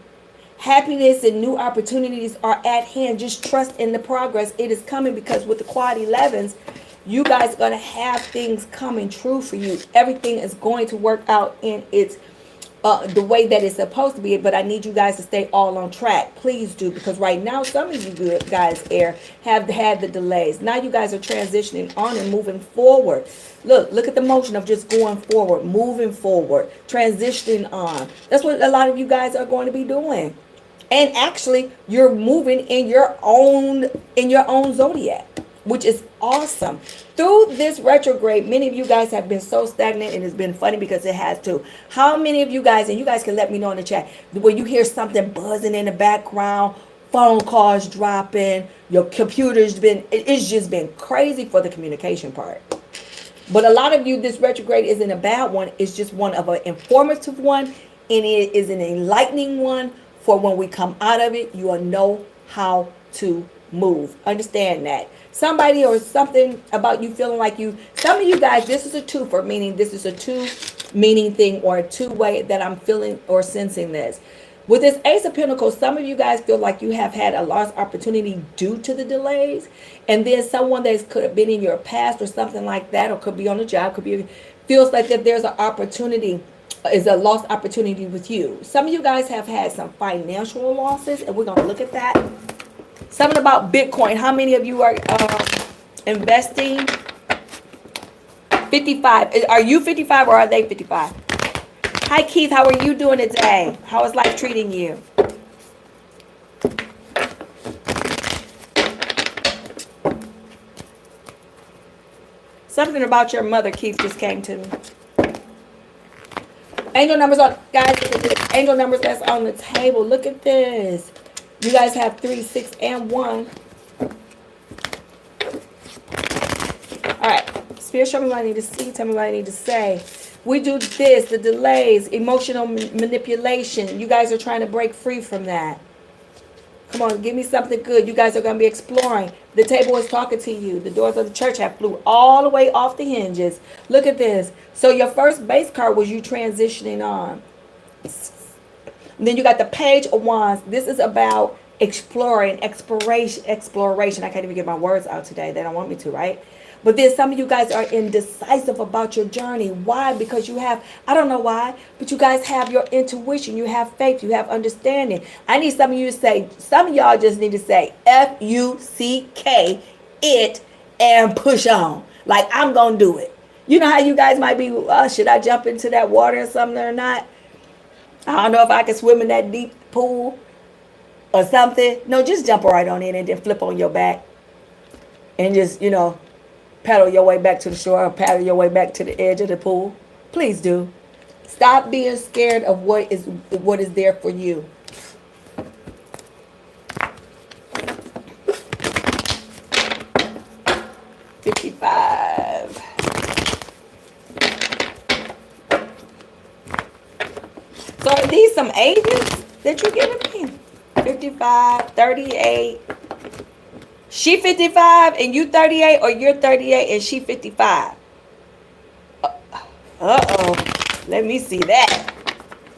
Happiness and new opportunities are at hand. Just trust in the progress. It is coming because with the quad 11s, you guys are going to have things coming true for you. Everything is going to work out in its the way that it's supposed to be. But I need you guys to stay all on track. Please do, because right now some of you guys have had the delays. Now you guys are transitioning on and moving forward. Look at the motion of just going forward, moving forward, transitioning on. That's what a lot of you guys are going to be doing. And actually, you're moving in your own zodiac, which is awesome. Through this retrograde, many of you guys have been so stagnant, and it's been funny because it has to. How many of you guys, and you guys can let me know in the chat, when you hear something buzzing in the background, phone calls dropping, your computer's it's just been crazy for the communication part. But a lot of you, this retrograde isn't a bad one. It's just one of an informative one, and it is an enlightening one for when we come out of it. You will know how to move. Understand that. Somebody or something about you feeling like some of you guys, this is a twofer, meaning this is a two meaning thing or a two-way that I'm feeling or sensing this. With this Ace of Pentacles, some of you guys feel like you have had a lost opportunity due to the delays. And then someone that could have been in your past or something like that, or could be on a job, feels like that there's an opportunity, is a lost opportunity with you. Some of you guys have had some financial losses, and we're going to look at that. Something about Bitcoin. How many of you are investing? 55. Are you 55 or are they 55? Hi, Keith. How are you doing today? How is life treating you? Something about your mother, Keith, just came to me. Angel numbers on, guys. Angel numbers that's on the table. Look at this. You guys have 3, 6, and 1. All right. Spirit, show me what I need to see. Tell me what I need to say. We do this, the delays, emotional manipulation. You guys are trying to break free from that. Come on, give me something good. You guys are going to be exploring. The table is talking to you. The doors of the church have flew all the way off the hinges. Look at this. So your first base card was you transitioning on. And then you got the Page of Wands. This is about exploring, exploration. I can't even get my words out today. They don't want me to, right? But then some of you guys are indecisive about your journey. Why? Because you have, I don't know why, but you guys have your intuition. You have faith. You have understanding. I need some of you to say, some of y'all just need to say F-U-C-K it and push on. Like, I'm going to do it. You know how you guys might be, should I jump into that water or something or not? I don't know if I can swim in that deep pool or something. No, just jump right on in and then flip on your back and just, paddle your way back to the shore or paddle your way back to the edge of the pool. Please do. Stop being scared of what is there for you. $55. So are these some ages that you're giving me? 55, 38. She 55 and you 38, or you're 38 and she 55? Uh-oh. Let me see that.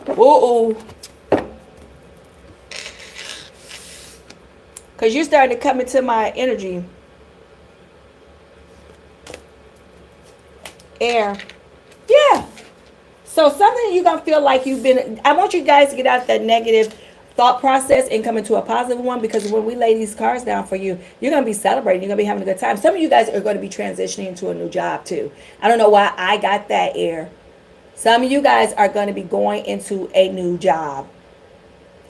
Uh-oh. Because you're starting to come into my energy. Air. Yeah. So something you're going to feel like you've been... I want you guys to get out that negative thought process and come into a positive one, because when we lay these cards down for you, you're going to be celebrating. You're going to be having a good time. Some of you guys are going to be transitioning into a new job too. I don't know why I got that air. Some of you guys are going to be going into a new job.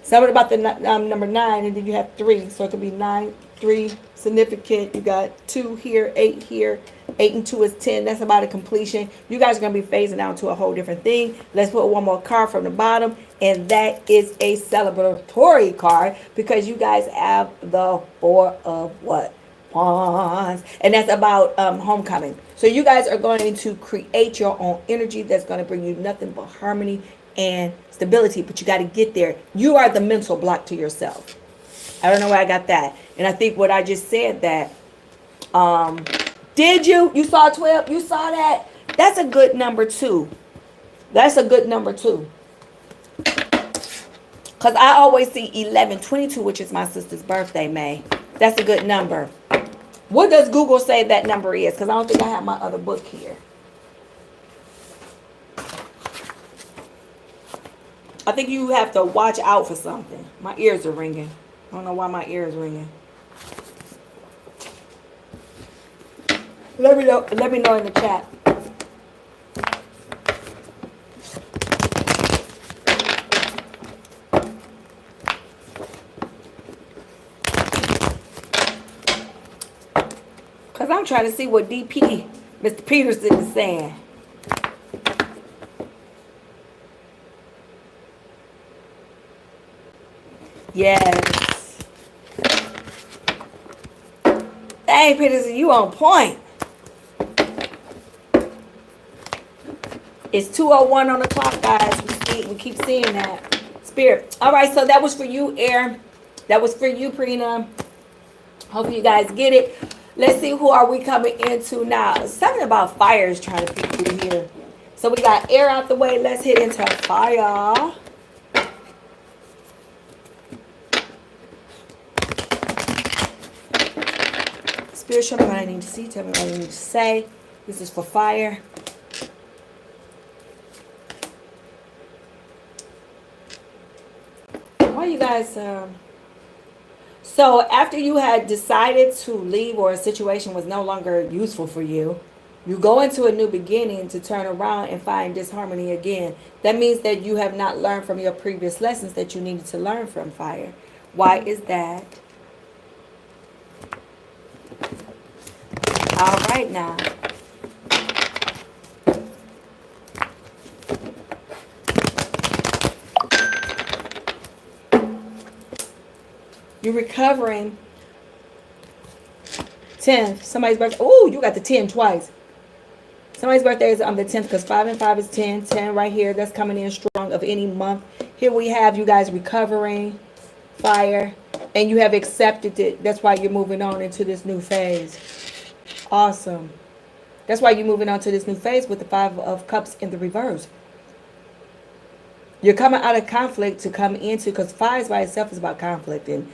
Something about the number 9, and then you have 3. So it could be 9, 3, significant. You got 2 here, 8 here. 8 and 2 is 10. That's about a completion. You guys are going to be phasing out to a whole different thing. Let's put one more card from the bottom. And that is a celebratory card, because you guys have the 4 of what? Wands. And that's about homecoming. So you guys are going to create your own energy that's going to bring you nothing but harmony and stability. But you got to get there. You are the mental block to yourself. I don't know where I got that. And I think what I just said that... did you? You saw 12? You saw that? That's a good number too. That's a good number too. Because I always see 1122, which is my sister's birthday, May. That's a good number. What does Google say that number is? Because I don't think I have my other book here. I think you have to watch out for something. My ears are ringing. I don't know why my ears are ringing. Let me know in the chat. Because I'm trying to see what DP, Mr. Peterson, is saying. Yes. Hey, Peterson, you on point. It's 2:01 on the clock, guys. We keep seeing that. Spirit. All right, so that was for you, Air. That was for you, Prina. Hope you guys get it. Let's see, who are we coming into now? Something about fire is trying to peek through here. So we got Air out the way. Let's hit into fire. Spirit, show me what I need to see. Tell me what I need to say. This is for fire. Why you guys... So after you had decided to leave, or a situation was no longer useful for you, you go into a new beginning to turn around and find disharmony again. That means that you have not learned from your previous lessons that you needed to learn from, fire. Why is that? All right now. You're recovering. 10th. Somebody's birthday. Oh, you got the 10 twice. Somebody's birthday is on the 10th, because 5 and 5 is 10. 10 right here. That's coming in strong of any month. Here we have you guys recovering. Fire. And you have accepted it. That's why you're moving on into this new phase. Awesome. That's why you're moving on to this new phase with the Five of Cups in the reverse. You're coming out of conflict to come into, because fives by itself is about conflict and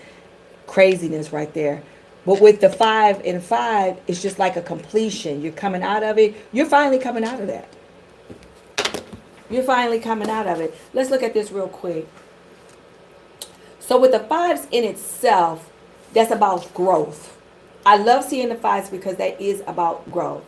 craziness right there. But with the 5 and 5, it's just like a completion. You're coming out of it. You're finally coming out of that. You're finally coming out of it. Let's look at this real quick. So with the 5s in itself, that's about growth. I love seeing the 5s because that is about growth.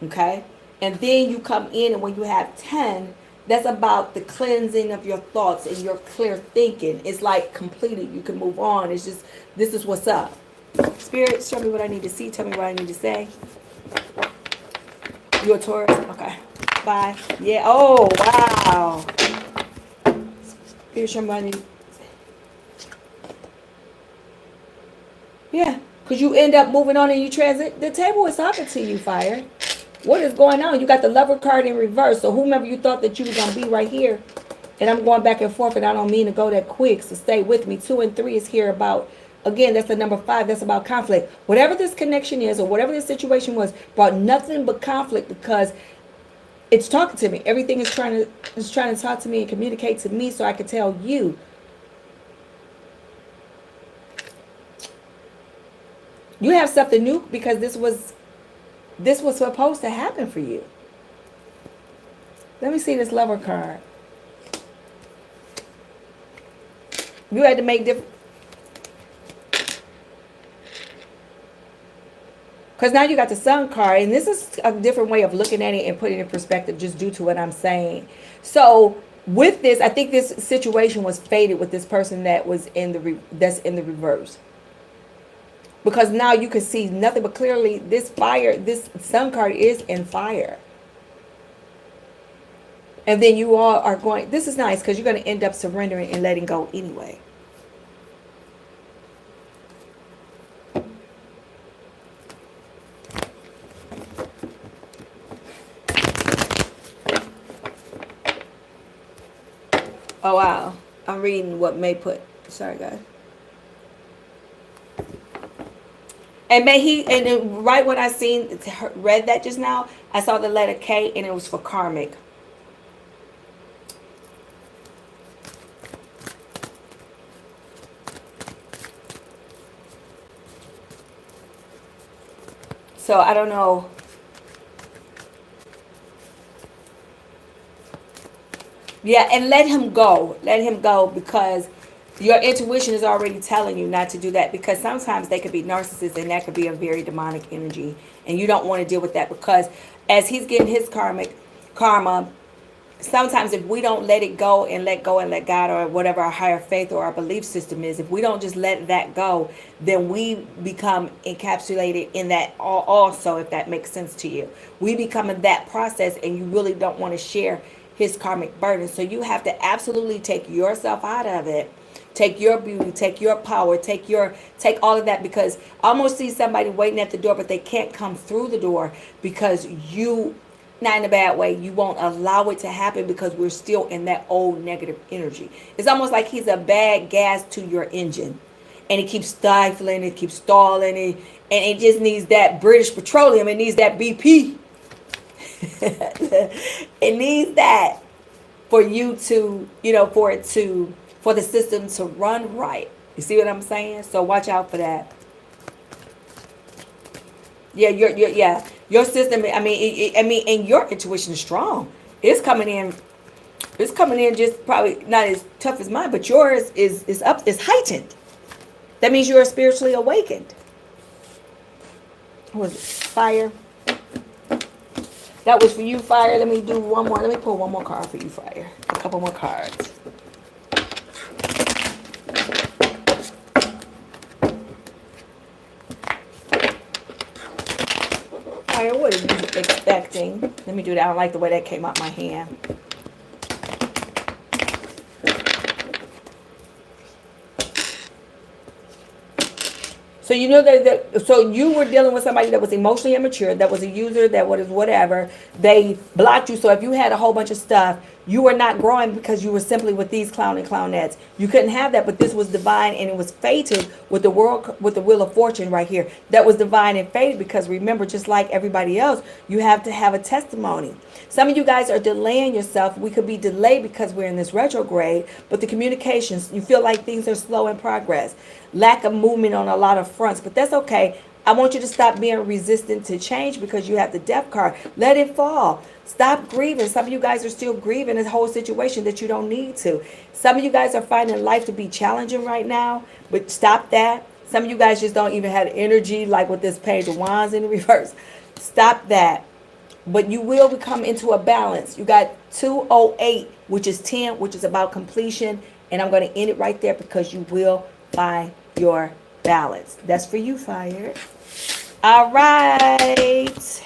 Okay? And then you come in, and when you have 10, that's about the cleansing of your thoughts and your clear thinking. It's like completed. You can move on. It's just, this is what's up. Spirit, show me what I need to see. Tell me what I need to say. You're a Taurus? Okay. Bye. Yeah. Oh, wow. Spirit, show me what I need to say. Yeah. Because you end up moving on and you transit. The table is talking to you, fire. What is going on? You got the Lover card in reverse. So whomever you thought that you were going to be right here. And I'm going back and forth, and I don't mean to go that quick. So stay with me. 2 and 3 is here about, again, that's the number 5. That's about conflict. Whatever this connection is, or whatever this situation was, brought nothing but conflict, because it's talking to me. Everything is trying to talk to me and communicate to me so I can tell you. You have something new, because this was supposed to happen for you. Let me see this Lover card. You had to make different. Because now you got the Sun card. And this is a different way of looking at it and putting it in perspective just due to what I'm saying. So with this, I think this situation was fated with this person that was that's in the reverse. Because now you can see nothing but clearly this Sun card is in fire. And then you all are going, this is nice because you're going to end up surrendering and letting go anyway. Oh, wow. I'm reading what May put. Sorry, guys. And and right when I read that just now, I saw the letter K, and it was for karmic. So I don't know. Yeah, and let him go. Let him go, because your intuition is already telling you not to do that, because sometimes they could be narcissists, and that could be a very demonic energy, and you don't want to deal with that, because as he's getting his karma, sometimes if we don't let it go and let God, or whatever our higher faith or our belief system is, if we don't just let that go, then we become encapsulated in that also, if that makes sense to you. We become in that process, and you really don't want to share his karmic burden. So you have to absolutely take yourself out of it. Take your beauty, take your power, take all of that, because I almost see somebody waiting at the door, but they can't come through the door because you, not in a bad way, you won't allow it to happen, because we're still in that old negative energy. It's almost like he's a bad gas to your engine, and it keeps stifling, it keeps stalling, and it just needs that British Petroleum, it needs that BP. It needs that for you to, for the system to run right. You see what I'm saying? So watch out for that. Yeah, your system. I mean, and your intuition is strong. It's coming in. It's coming in just probably not as tough as mine, but yours is heightened. That means you are spiritually awakened. What was it? Fire. That was for you, fire. Let me do one more. Let me pull one more card for you, fire. A couple more cards. Fire, what are you expecting? Let me do that. I don't like the way that came out my hand. So you know so you were dealing with somebody that was emotionally immature, that was a user, that was whatever. They blocked you. So if you had a whole bunch of stuff, You were not growing because you were simply with these clown and clownettes. You couldn't have that, but this was divine, and it was fated with the world, with the wheel of fortune right here. That was divine and fated because remember, just like everybody else, you have to have a testimony. Some of you guys are delaying yourself. We could be delayed because we're in this retrograde, but the communications, you feel like things are slow in progress. Lack of movement on a lot of fronts, but that's okay. I want you to stop being resistant to change because you have the death card. Let it fall. Stop grieving. Some of you guys are still grieving this whole situation that you don't need to. Some of you guys are finding life to be challenging right now, but stop that. Some of you guys just don't even have energy, like with this page of wands in the reverse. Stop that. But you will become into a balance. You got 208, which is 10, which is about completion. And I'm going to end it right there because you will find your balance. That's for you, fire. All right.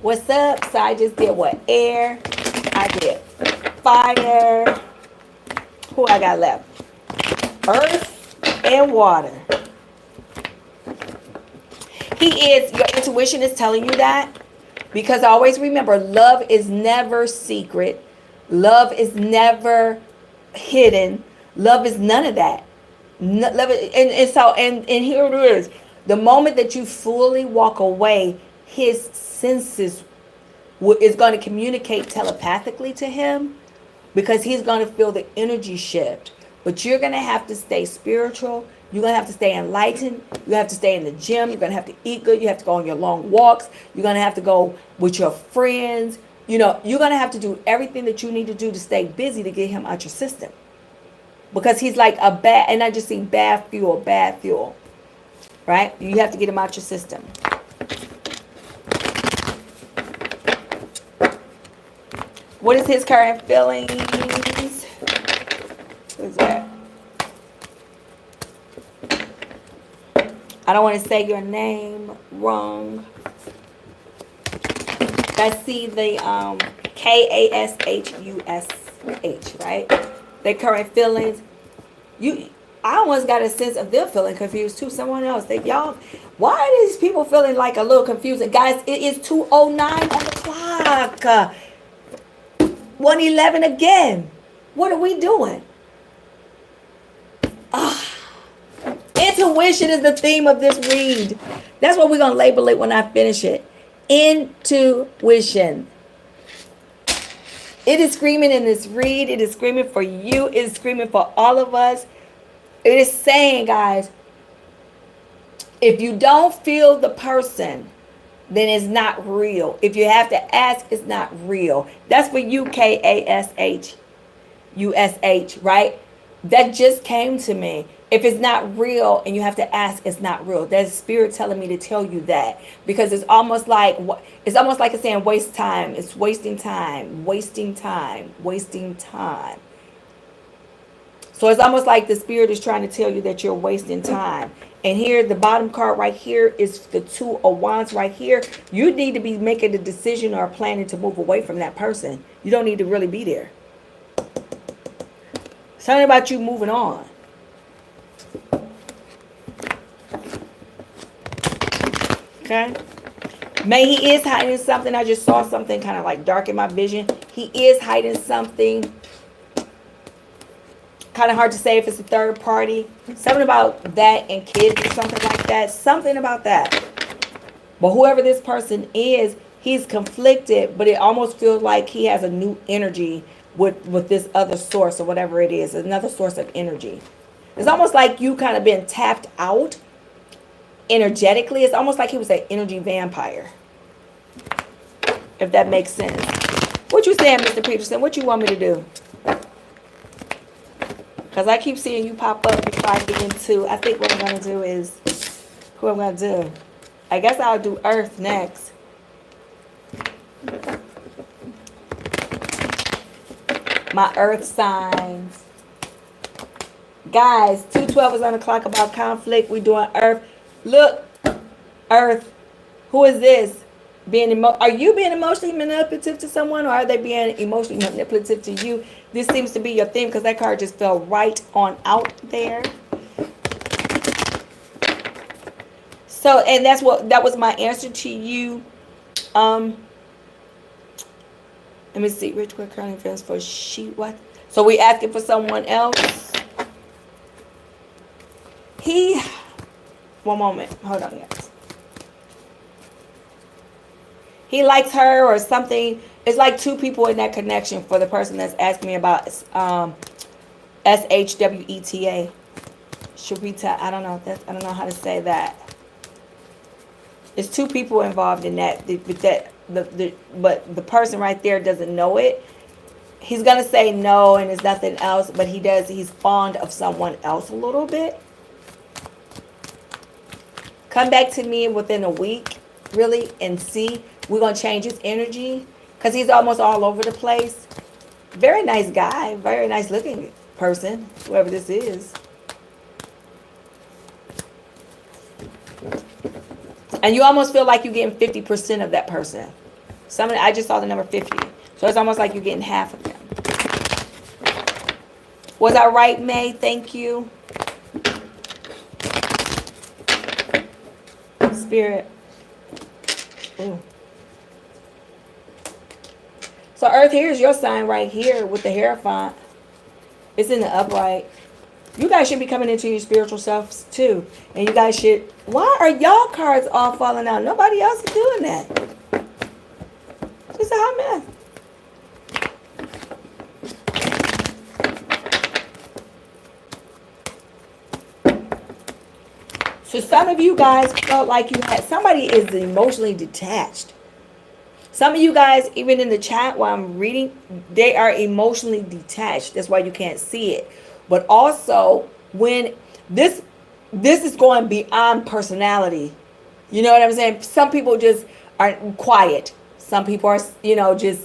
What's up? So I just did what? Air. I did fire. Who I got left? Earth and water. Your intuition is telling you that. Because always remember, love is never secret. Love is never hidden. Love is none of that. Love is, and here it is. The moment that you fully walk away, his senses is going to communicate telepathically to him because he's going to feel the energy shift. But you're going to have to stay spiritual. You're going to have to stay enlightened. You have to stay in the gym. You're going to have to eat good. You have to go on your long walks. You're going to have to go with your friends. You know, you're going to have to do everything that you need to do to stay busy to get him out your system. Because he's like a bad, and I just see bad fuel. Right? You have to get him out your system. What is his current feelings? Who's that? I don't want to say your name wrong. I see the Kashhush, right? Their current feelings. I almost got a sense of them feeling confused too. Someone else. Y'all, why are these people feeling like a little confusing? Guys, it is 2:09 on the clock. 1:11 again. What are we doing? Intuition is the theme of this read. That's what we're going to label it when I finish it. Intuition. It is screaming in this read. It is screaming for you. It is screaming for all of us. It is saying, guys, if you don't feel the person, then it's not real. If you have to ask, it's not real. That's for you, Kashhush, right? That just came to me. If it's not real and you have to ask, it's not real. That's spirit telling me to tell you that. Because it's almost like it's saying waste time. It's wasting time, wasting time, wasting time. So it's almost like the spirit is trying to tell you that you're wasting time. And here, the bottom card right here is the 2 of wands right here. You need to be making a decision or planning to move away from that person. You don't need to really be there. Something about you moving on. Okay. May he is hiding something. I just saw something kind of like dark in my vision. He is hiding something. Kind of hard to say if it's a third party. Something about that and kids or something like that. Something about that. But whoever this person is, he's conflicted, but it almost feels like he has a new energy with this other source or whatever it is. Another source of energy. It's almost like you kind of been tapped out energetically. It's almost like he was an energy vampire. If that makes sense. What you saying, Mr. Peterson? What you want me to do? Because I keep seeing you pop up before I get into, I think what I'm going to do is, who I'm going to do? I guess I'll do Earth next. My Earth signs. Guys, 212 is on the clock about conflict. We're doing Earth. Look, Earth, who is this? Are you being emotionally manipulative to someone, or are they being emotionally manipulative to you? This seems to be your theme because that card just fell right on out there. So, and that was my answer to you. Let me see. Rich quick curling films for she what? So we asking for someone else. He. One moment. Hold on, guys. He likes her or something. It's like two people in that connection for the person that's asking me about SHWETA. Sharita. I don't know. I don't know how to say that. It's two people involved in that. But the person right there doesn't know it. He's gonna say no and there's nothing else, but he does. He's fond of someone else a little bit. Come back to me within a week, really, and see. We're gonna change his energy because he's almost all over the place. Very nice guy, very nice looking person, whoever this is. And you almost feel like you're getting 50% of that person. I just saw the number 50. So it's almost like you're getting half of them. Was I right, May? Thank you. Spirit. Ooh. So Earth, here's your sign right here with the Hierophant. It's in the upright. You guys should be coming into your spiritual selves too. And you guys should... Why are y'all cards all falling out? Nobody else is doing that. Just a hot mess. So some of you guys felt like you had... Somebody is emotionally detached. Some of you guys, even in the chat while I'm reading, they are emotionally detached. That's why you can't see it. But also, when this is going beyond personality. You know what I'm saying? Some people just are quiet. Some people are, just,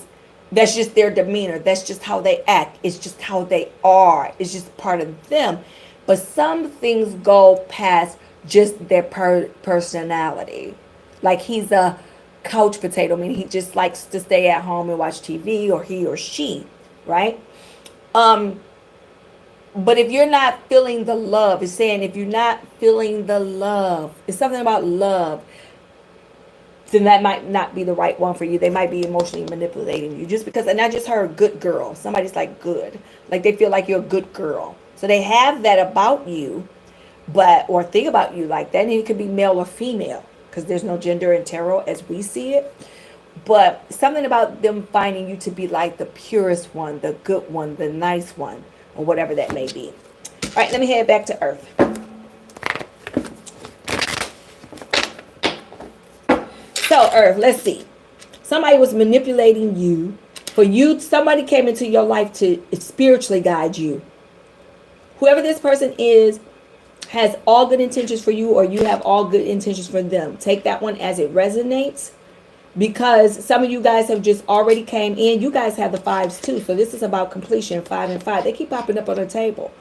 that's just their demeanor. That's just how they act. It's just how they are. It's just part of them. But some things go past just their personality. Like he's a couch potato, meaning he just likes to stay at home and watch TV, or he or she, right? But if you're not feeling the love, it's saying if you're not feeling the love, it's something about love, then that might not be the right one for you. They might be emotionally manipulating you just because, and I just heard good girl. Somebody's like good, like they feel like you're a good girl. So they have that about you, or think about you like that. And it could be male or female because there's no gender in tarot as we see it. But something about them finding you to be like the purest one, the good one, the nice one, or whatever that may be. All right, let me head back to Earth. So Earth, let's see. Somebody was manipulating you. Somebody came into your life to spiritually guide you. Whoever this person is has all good intentions for you, or you have all good intentions for them. Take that one as it resonates. Because some of you guys have just already came in. You guys have the 5s too. So this is about completion, 5 and 5. They keep popping up on the table.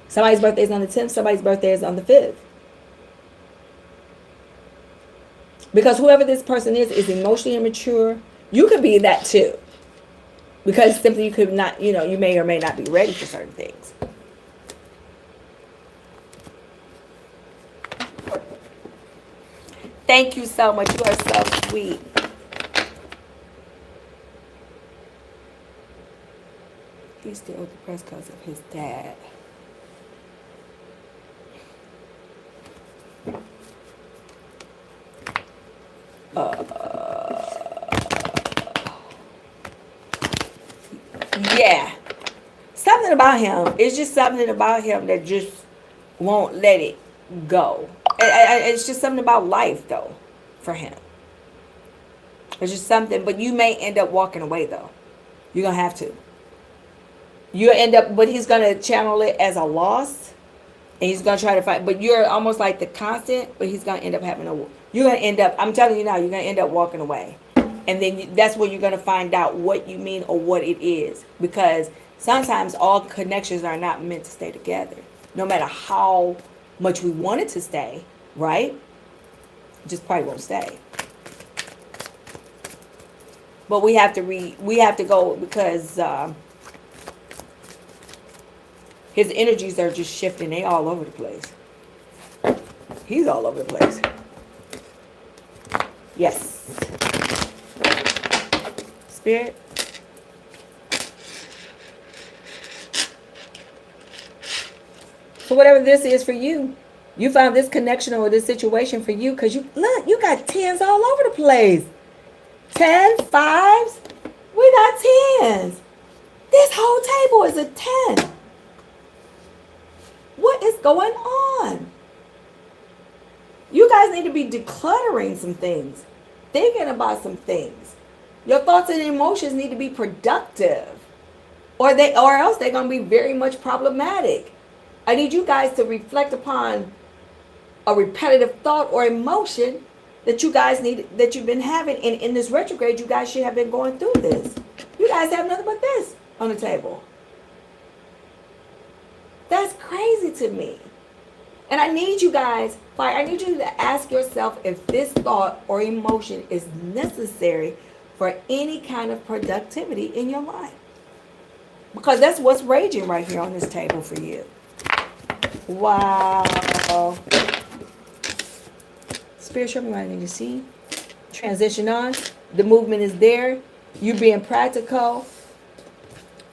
Somebody's birthday is on the 10th. Somebody's birthday is on the 5th. Because whoever this person is emotionally immature. You could be that too. Because simply you could not, you may or may not be ready for certain things. Thank you so much. You are so sweet. He's still depressed because of his dad. Yeah. Something about him. It's just something about him that just won't let it go. It's just something about life, though, for him. It's just something, but you may end up walking away, though. You're going to have to. You'll end up, but he's going to channel it as a loss, and he's going to try to fight. But you're almost like the constant, but he's going to end up having you're going to end up, I'm telling you now, you're going to end up walking away. And then that's where you're going to find out what you mean or what it is. Because sometimes all connections are not meant to stay together. No matter how much we want it to stay, right? It just probably won't stay. But we have to go because his energies are just shifting. They all over the place. He's all over the place. Yes. Spirit. So whatever this is for you, you found this connection or this situation for you because you look, you got tens all over the place. Tens, fives, we got tens. This whole table is a 10. What is going on? You guys need to be decluttering some things, thinking about some things. Your thoughts and emotions need to be productive, or else they're going to be very much problematic. I need you guys to reflect upon a repetitive thought or emotion that you guys need, that you've been having. And in this retrograde, you guys should have been going through this. You guys have nothing but this on the table. That's crazy to me. And I need you guys, I need you to ask yourself if this thought or emotion is necessary for any kind of productivity in your life. Because that's what's raging right here on this table for you. Wow. Spirit, show me what I need to see. Transition on. The movement is there. You being practical.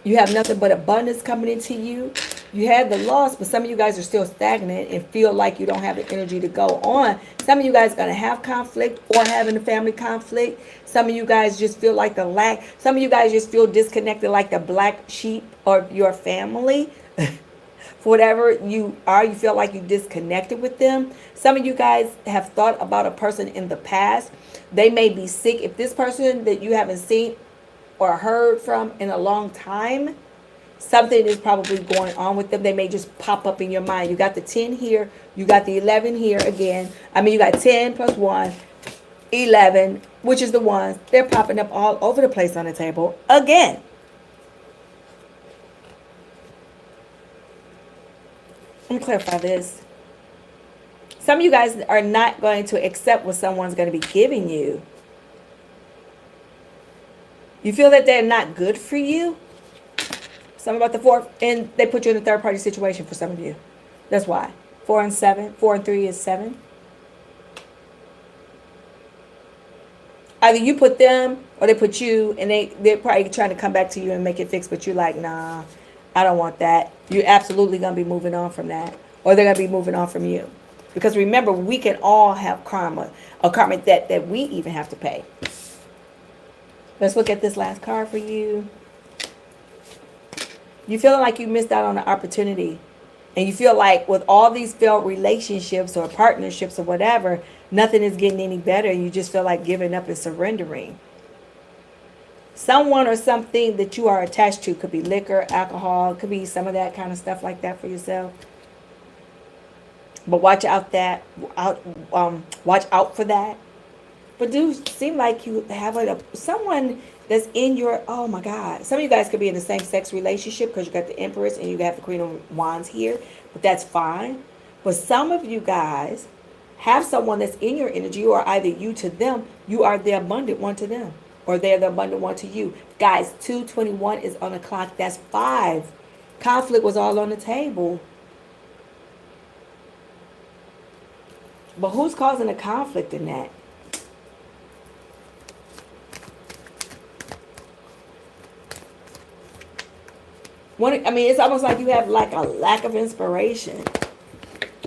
You have nothing but abundance coming into you. You had the loss, but some of you guys are still stagnant and feel like you don't have the energy to go on. Some of you guys are going to have conflict or having a family conflict. Some of you guys just feel like the lack. Some of you guys just feel disconnected like the black sheep of your family. For whatever you are, you feel like you disconnected with them. Some of you guys have thought about a person in the past. They may be sick. If this person that you haven't seen or heard from in a long time, something is probably going on with them. They may just pop up in your mind. You got the 10 here. You got the 11 here again. I mean, you got 10 plus 1, 11, which is the ones. They're popping up all over the place on the table again. Let me clarify this. Some of you guys are not going to accept what someone's going to be giving you. You feel that they're not good for you. Some about the 4, and they put you in a third party situation for some of you. That's why. 4 and 7. 4 and 3 is 7. Either you put them or they put you, and they're probably trying to come back to you and make it fix, but you're like, nah, I don't want that. You're absolutely going to be moving on from that. Or they're going to be moving on from you. Because remember, we can all have karma, a karmic debt that we even have to pay. Let's look at this last card for you. You feeling like you missed out on an opportunity. And you feel like with all these failed relationships or partnerships or whatever, nothing is getting any better. You just feel like giving up and surrendering. Someone or something that you are attached to, could be liquor, alcohol, could be some of that kind of stuff like that for yourself. But watch out watch out for that. But do seem like you have someone that's in your, oh my God. Some of you guys could be in the same sex relationship because you got the Empress and you got the Queen of Wands here. But that's fine. But some of you guys have someone that's in your energy, or either you to them, you are the abundant one to them. Or they're the abundant one to you. Guys, 2:21 is on the clock. That's 5. Conflict was all on the table. But who's causing the conflict in that? It's almost like you have like a lack of inspiration.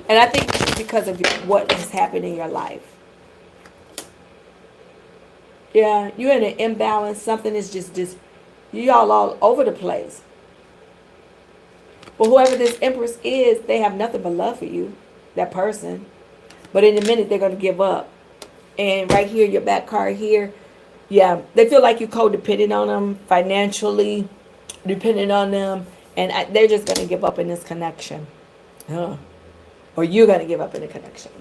And I think it's because of what has happened in your life. Yeah, you're in an imbalance. Something is just y'all all over the place. But whoever this Empress is, they have nothing but love for you, that person. But in a minute, they're going to give up. And right here, your back card here, yeah, they feel like you're codependent on them, financially dependent on them. And they're just going to give up in this connection. Or you're going to give up in the connection.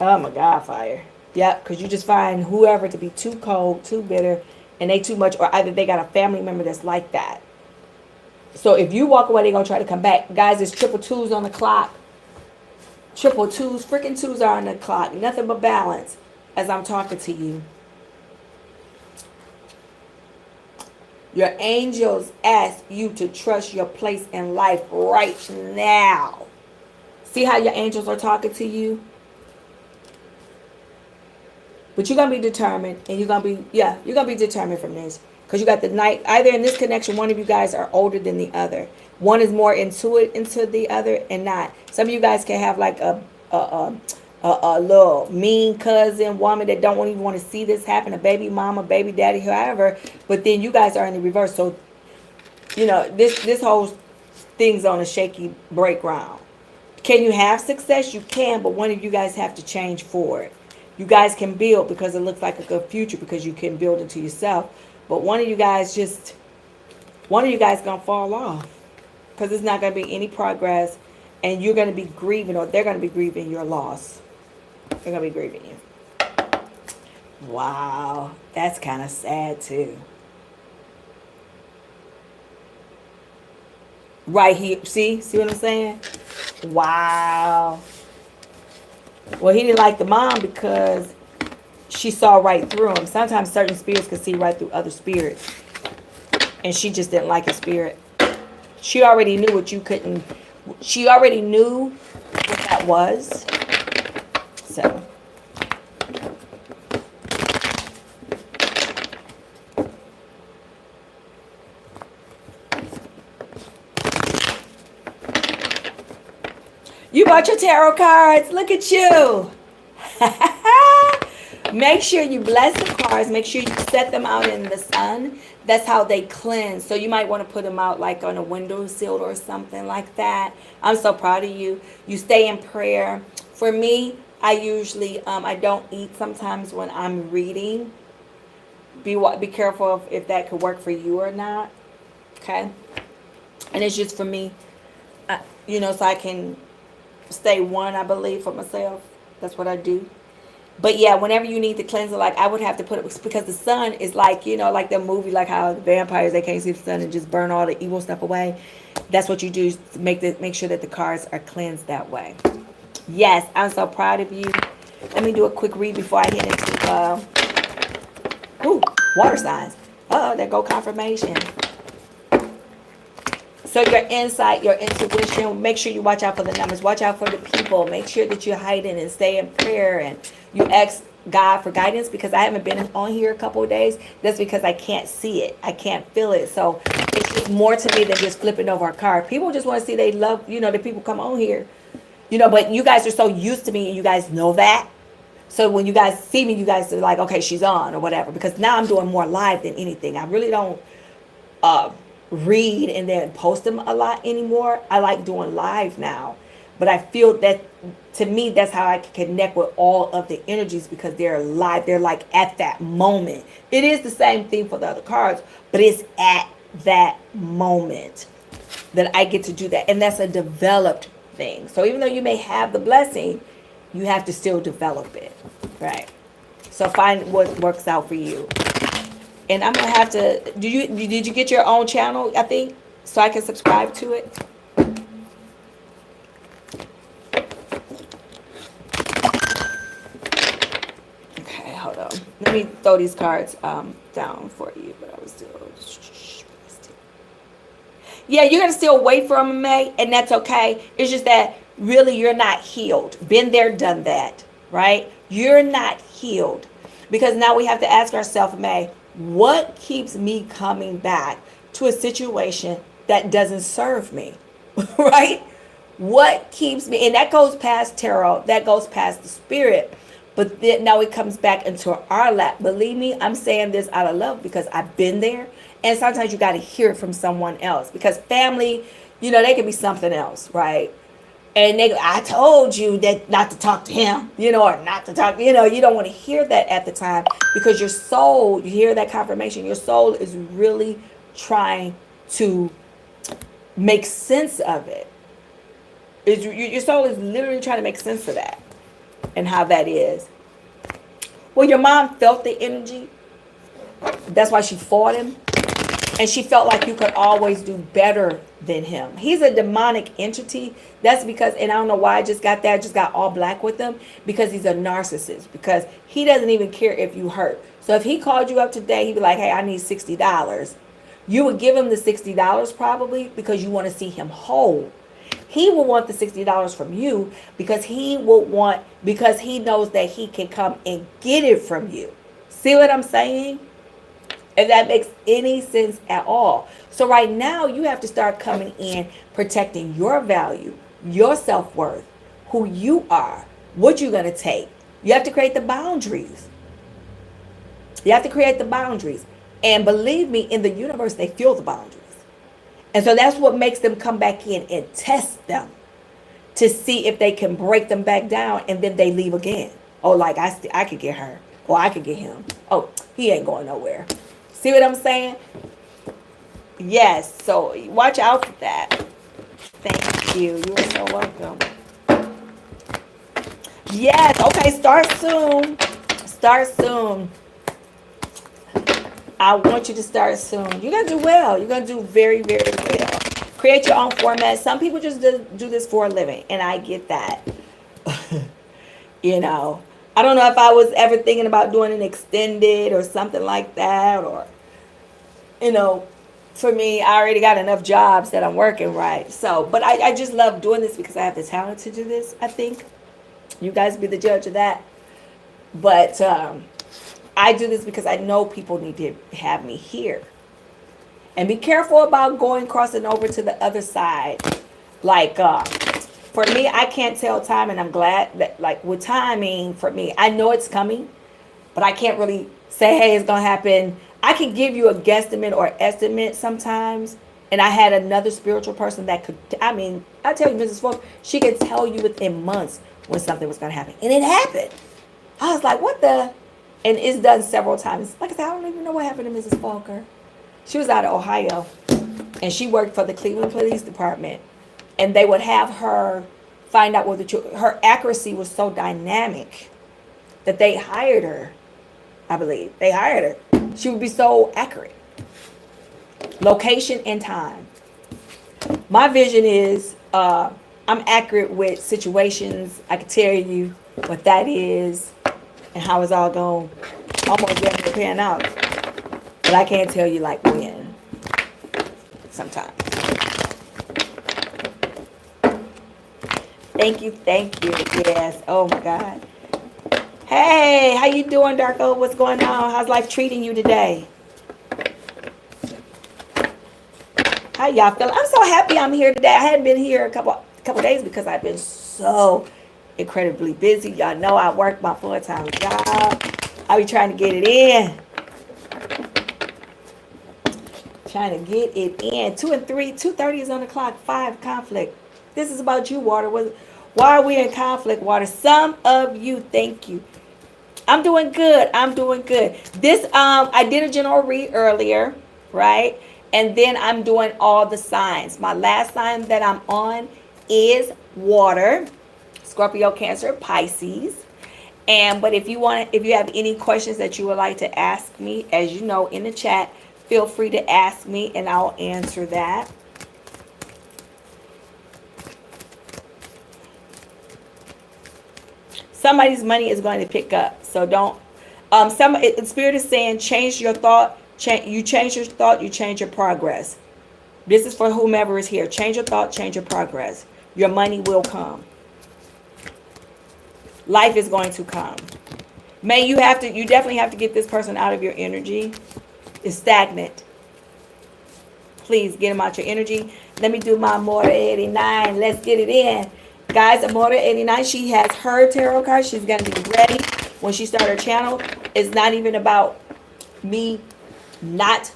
Oh my God, fire. Yep, because you just find whoever to be too cold, too bitter, and they too much, or either they got a family member that's like that. So if you walk away, they're going to try to come back. Guys, it's 222s on the clock. 222s, freaking 2s are on the clock. Nothing but balance as I'm talking to you. Your angels ask you to trust your place in life right now. See how your angels are talking to you? But you're going to be determined, and you're going to be, yeah, you're going to be determined from this. Because you got the Knight. Either in this connection, one of you guys are older than the other. One is more into the other and not. Some of you guys can have like a little mean cousin, woman that don't even want to see this happen, a baby mama, baby daddy, however. But then you guys are in the reverse. So, you know, this whole thing's on a shaky break ground. Can you have success? You can, but one of you guys have to change for it. You guys can build because it looks like a good future because you can build into yourself. But one of you guys gonna fall off because it's not gonna be any progress, and you're gonna be grieving, or they're gonna be grieving your loss. They're gonna be grieving you. Wow, that's kind of sad too. Right here, see what I'm saying? Wow. Well, he didn't like the mom because she saw right through him. Sometimes certain spirits can see right through other spirits. And she just didn't like his spirit. She already knew what you couldn't. She already knew what that was. So. You bought your tarot cards. Look at you. Make sure you bless the cards. Make sure you set them out in the sun. That's how they cleanse. So you might want to put them out like on a windowsill or something like that. I'm so proud of you. You stay in prayer. For me, I usually, I don't eat sometimes when I'm reading. Be careful if that could work for you or not. Okay? And it's just for me, you know, so I can stay one, I believe, for myself. That's what I do. But yeah, whenever you need to cleanse it, like I would have to put it, because the sun is like, you know, like the movie, like how the vampires, they can't see the sun and just burn all the evil stuff away. That's what you do, to make sure that the cards are cleansed that way. Yes, I'm so proud of you. Let me do a quick read before I hit into water signs. There go confirmation. So your insight, your intuition, make sure you watch out for the numbers. Watch out for the people. Make sure that you're hiding and stay in prayer, and you ask God for guidance, because I haven't been on here a couple of days. That's because I can't see it. I can't feel it. So it's just more to me than just flipping over a card. People just want to see they love, you know, the people come on here. You know, but you guys are so used to me, and you guys know that. So when you guys see me, you guys are like, okay, she's on or whatever. Because now I'm doing more live than anything. I really don't read and then post them a lot anymore. I like doing live now, but I feel that, to me, that's how I can connect with all of the energies, because they're live. They're like at that moment. It is the same thing for the other cards, but it's at that moment that I get to do that. And that's a developed thing. So even though you may have the blessing, you have to still develop it, right? So find what works out for you. And I'm gonna have to. Did you get your own channel? I think, so I can subscribe to it. Okay, hold on. Let me throw these cards down for you. But I was still. Yeah, you're gonna still wait for them, May, and that's okay. It's just that really you're not healed. Been there, done that, right? You're not healed, because now we have to ask ourselves, May, what keeps me coming back to a situation that doesn't serve me, right? What keeps me, and that goes past tarot, that goes past the spirit, but then now it comes back into our lap. Believe me, I'm saying this out of love, because I've been there, and sometimes you got to hear it from someone else, because family, you know, they can be something else, right? And I told you that not to talk to him, you know, or not to talk, you know, you don't want to hear that at the time, because your soul, you hear that confirmation, your soul is really trying to make sense of it. Your soul is literally trying to make sense of that and how that is. Well, your mom felt the energy. That's why she fought him. And she felt like you could always do better than him. He's a demonic entity. That's because, and I don't know why I just got that, just got all black with him, because he's a narcissist, because he doesn't even care if you hurt. So if he called you up today, he'd be like, hey, I need $60. You would give him the $60 probably, because you want to see him whole. He will want the $60 from you because he knows that he can come and get it from you. See what I'm saying? If that makes any sense at all. So right now you have to start coming in protecting your value, your self-worth, who you are, what you're going to take. You have to create the boundaries. You have to create the boundaries. And believe me, in the universe, they feel the boundaries. And so that's what makes them come back in and test them to see if they can break them back down, and then they leave again. Oh, like I could get her, or I could get him. Oh, he ain't going nowhere. See what I'm saying? Yes, so watch out for that. Thank you. You are so welcome. Yes, okay, start soon. Start soon. I want you to start soon. You're going to do well. You're going to do very, very well. Create your own format. Some people just do this for a living, and I get that. You know, I don't know if I was ever thinking about doing an extended or something like that, or, you know, for me, I already got enough jobs that I'm working, right? So, but I just love doing this because I have the talent to do this, I think. You guys be the judge of that. But I do this because I know people need to have me here. And be careful about crossing over to the other side. Like, for me, I can't tell time, and I'm glad that, like, with timing, for me, I know it's coming, but I can't really say, hey, it's going to happen. I can give you a guesstimate or estimate sometimes. And I had another spiritual person that could, I tell you, Mrs. Falk, she could tell you within months when something was going to happen. And it happened. I was like, what the? And it's done several times. Like I said, I don't even know what happened to Mrs. Falker. She was out of Ohio, and she worked for the Cleveland Police Department. And they would have her find out her accuracy was so dynamic that they hired her. I believe they hired her. She would be so accurate. Location and time. My vision is I'm accurate with situations. I can tell you what that is and how it's all going. Almost definitely pan out. But I can't tell you like when. Sometimes. Thank you. Yes. Oh my God. Hey, how you doing, Darko? What's going on? How's life treating you today? How y'all feeling? I'm so happy I'm here today. I hadn't been here a couple days because I've been so incredibly busy. Y'all know I work my full-time job. I be trying to get it in. Trying to get it in. 2 and 3, 2:30 is on the clock. 5, conflict. This is about you, Water. Why are we in conflict, Water? Some of you, thank you. I'm doing good. This, I did a general read earlier, right? And then I'm doing all the signs. My last sign that I'm on is water, Scorpio, Cancer, Pisces. But if you have any questions that you would like to ask me, as you know, in the chat, feel free to ask me and I'll answer that. Somebody's money is going to pick up. So don't, Spirit is saying, change your thought. You change your thought, you change your progress. This is for whomever is here. Change your thought, change your progress. Your money will come. Life is going to come. You definitely have to get this person out of your energy. It's stagnant. Please get them out your energy. Let me do my Amore 89. Let's get it in. Guys, Amore 89, she has her tarot card. She's going to be ready when she starts her channel. It's not even about me not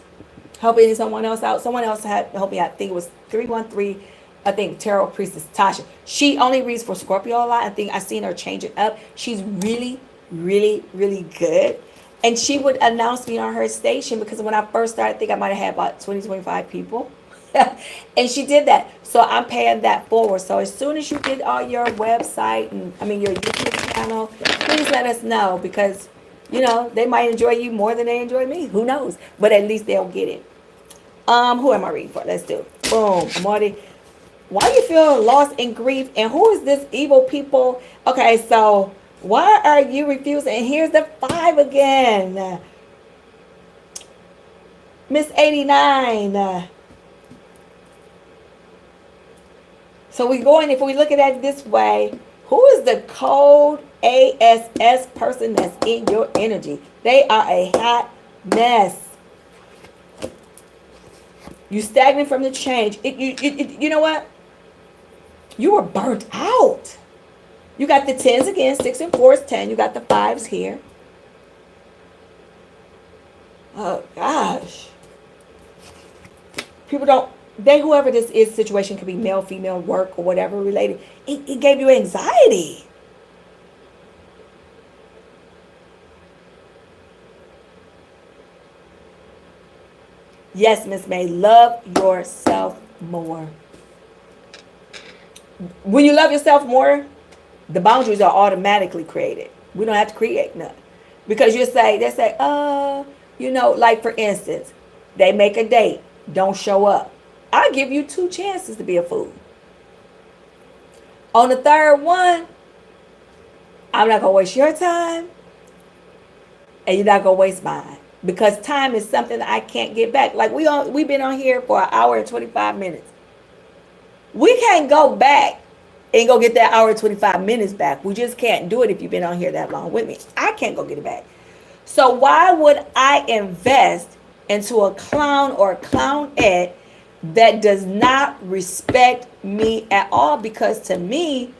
helping someone else out. Someone else had helped me out. I think it was 313. I think Tarot Priestess Tasha. She only reads for Scorpio a lot. I think I've seen her change it up. She's really, really, really good. And she would announce me on her station because when I first started, I think I might have had about 20, 25 people. And she did that. So I'm paying that forward. So as soon as you get on your website and your YouTube channel, please let us know because, they might enjoy you more than they enjoy me. Who knows? But at least they'll get it. Who am I reading for? Let's do it. Boom. Marty. Why you feel lost in grief? And who is this evil people? Okay, so why are you refusing? And here's the 5 again. Miss 89. So we going, if we look at it this way, who is the cold ASS person that's in your energy? They are a hot mess. You stagnant from the change. You know what? You were burnt out. You got the 10s again, 6 and 4 is 10. You got the 5s here. Oh, gosh. People don't, whoever this is, situation could be male, female, work, or whatever related. It gave you anxiety. Yes, Miss May, love yourself more. When you love yourself more, the boundaries are automatically created. We don't have to create none. Because they say, like for instance, they make a date, don't show up. I'll give you 2 chances to be a fool. On the third one, I'm not going to waste your time, and you're not going to waste mine. Because time is something that I can't get back. Like we've been on here for 1 hour and 25 minutes. We can't go back and go get that hour and 25 minutes back. We just can't do it if you've been on here that long with me. I can't go get it back. So why would I invest into a clown or a clownette that does not respect me at all? Because to me,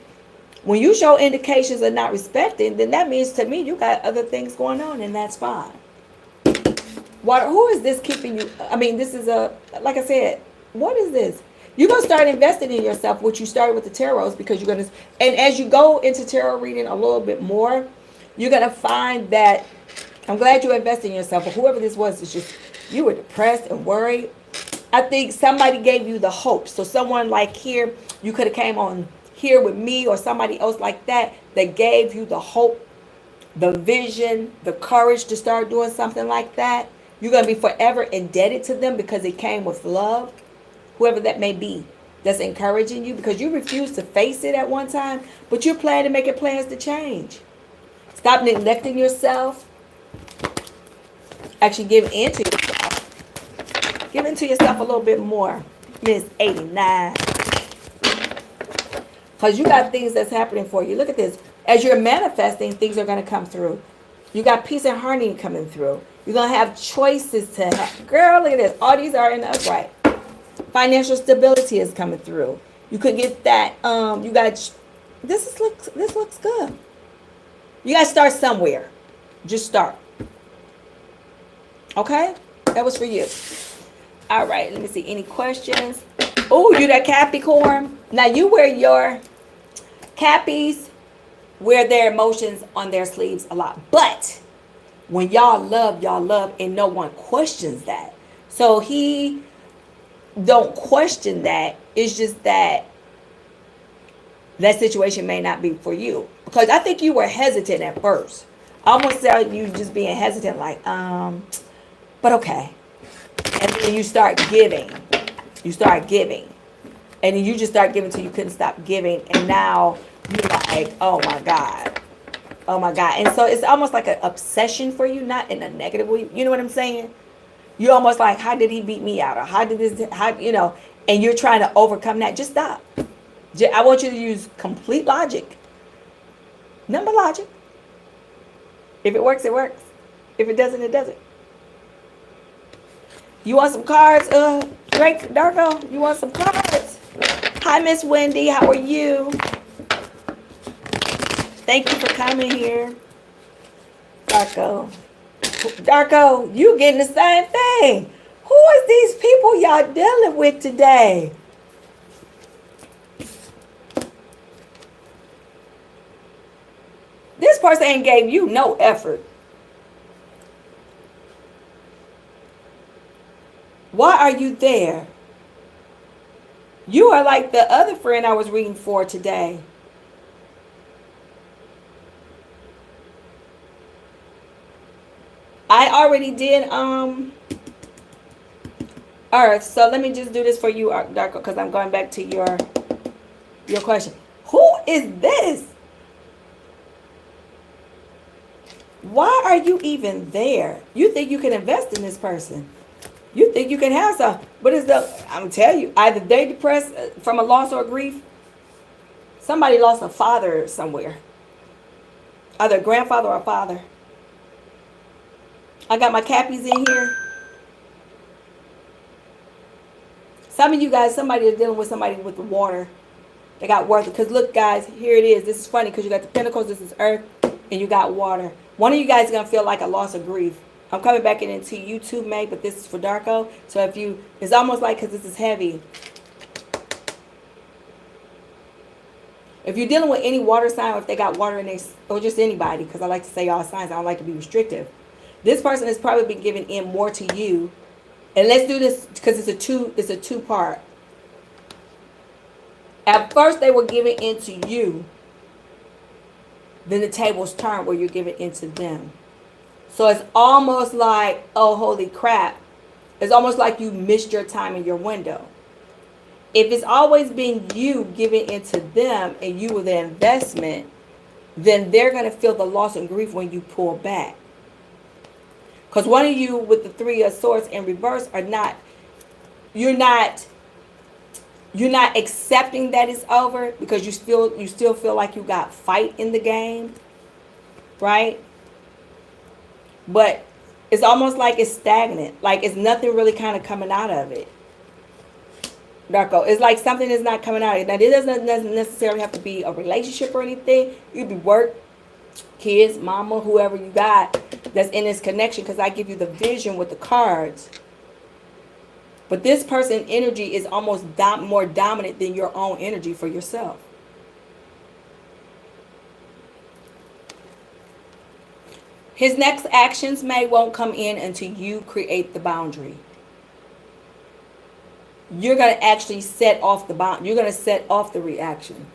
when you show indications of not respecting, then that means to me you got other things going on, and that's fine. Who is this keeping you? I mean, this is like I said, what is this? You're going to start investing in yourself, which you started with the tarots, because you're going to, and as you go into tarot reading a little bit more, you're going to find that, I'm glad you invested in yourself, but whoever this was, it's just, you were depressed and worried. I think somebody gave you the hope. So someone like here, you could have came on here with me or somebody else like that gave you the hope, the vision, the courage to start doing something like that. You're going to be forever indebted to them because it came with love, whoever that may be, that's encouraging you, because you refused to face it at one time, but you're planning to make plans to change. Stop neglecting yourself. Actually give in to yourself. Give in to yourself a little bit more, Miss 89. Because you got things that's happening for you. Look at this. As you're manifesting, things are going to come through. You got peace and harmony coming through. You're going to have choices to have. Girl, look at this. All these are in the upright. Financial stability is coming through. You could get that. You got, this looks good. You got to start somewhere. Just start. Okay? That was for you. All right. Let me see. Any questions? Oh, you that Capricorn. Now you wear your Cappies wear their emotions on their sleeves a lot. But when y'all love, and no one questions that. So he don't question that. It's just that situation may not be for you. Because I think you were hesitant at first. I almost said you just being hesitant, like, but okay. And then you start giving. You start giving. And then you just start giving till you couldn't stop giving. And now you're like, oh my God. Oh my God. And so it's almost like an obsession for you, not in a negative way. You know what I'm saying? You're almost like, how did he beat me out? Or how did this, and you're trying to overcome that. Just stop. I want you to use complete logic. Number logic. If it works, it works. If it doesn't, it doesn't. You want some cards? Drake Darko, you want some cards? Hi, Miss Wendy. How are you? Thank you for coming here. Darko, you getting the same thing. Who is these people y'all dealing with today? This person ain't gave you no effort. Why are you there? You are like the other friend I was reading for today. I already did Earth. So let me just do this for you, Darko, because I'm going back to your question. Who is this? Why are you even there? You think you can invest in this person? You think you can have some, but I'm telling you, either they depressed from a loss or grief, Somebody lost a father somewhere. Either a grandfather or a father. I got my cappies in here. Some of you guys, somebody is dealing with somebody with the water. They got water. Because look, guys, here it is. This is funny because you got the pentacles. This is earth. And you got water. One of you guys is going to feel like a loss of grief. I'm coming back into you too, May. But this is for Darko. So if you, it's almost like, because this is heavy. If you're dealing with any water sign, or if they got water in their, or just anybody, because I like to say all signs. I don't like to be restrictive. This person has probably been giving in more to you. And let's do this because it's a two part. At first they were giving into you. Then the tables turn where you're giving into them. So it's almost like, oh, holy crap. It's almost like you missed your time in your window. If it's always been you giving into them and you were the investment, then they're going to feel the loss and grief when you pull back. Because one of you with the Three of Swords in reverse are not, you're not accepting that it's over because you still feel like you got fight in the game, right? But it's almost like it's stagnant, like it's nothing really kind of coming out of it. Darko, it's like something is not coming out of it. Now, it doesn't necessarily have to be a relationship or anything. It could be work, kids, mama, whoever you got that's in this connection, because I give you the vision with the cards. But this person's energy is almost more dominant than your own energy for yourself. His next actions won't come in until you create the boundary. You're going to actually set off the bound. You're going to set off the reaction.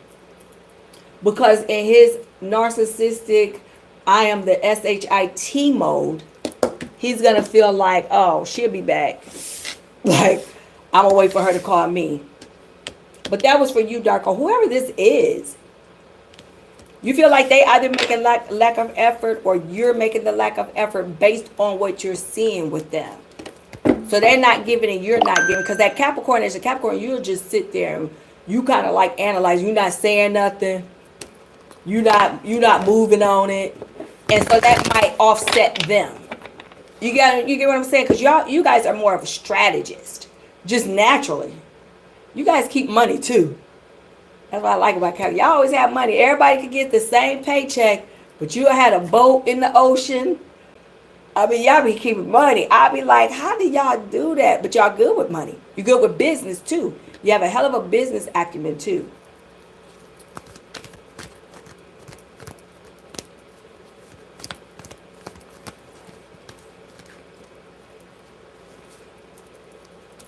Because in his narcissistic, I am the SHIT mode, he's going to feel like, oh, she'll be back. Like, I'm going to wait for her to call me. But that was for you, Darko. Whoever this is, you feel like they either making lack of effort or you're making the lack of effort based on what you're seeing with them. So they're not giving and you're not giving. Because that Capricorn is a Capricorn, you'll just sit there and you kind of like analyze. You're not saying nothing. You're not moving on it. And so that might offset them. You get what I'm saying? Because you guys are more of a strategist. Just naturally. You guys keep money too. That's what I like about Capricorn. Y'all always have money. Everybody could get the same paycheck. But you had a boat in the ocean. I mean, y'all be keeping money. I be like, how do y'all do that? But y'all good with money. You're good with business too. You have a hell of a business acumen too.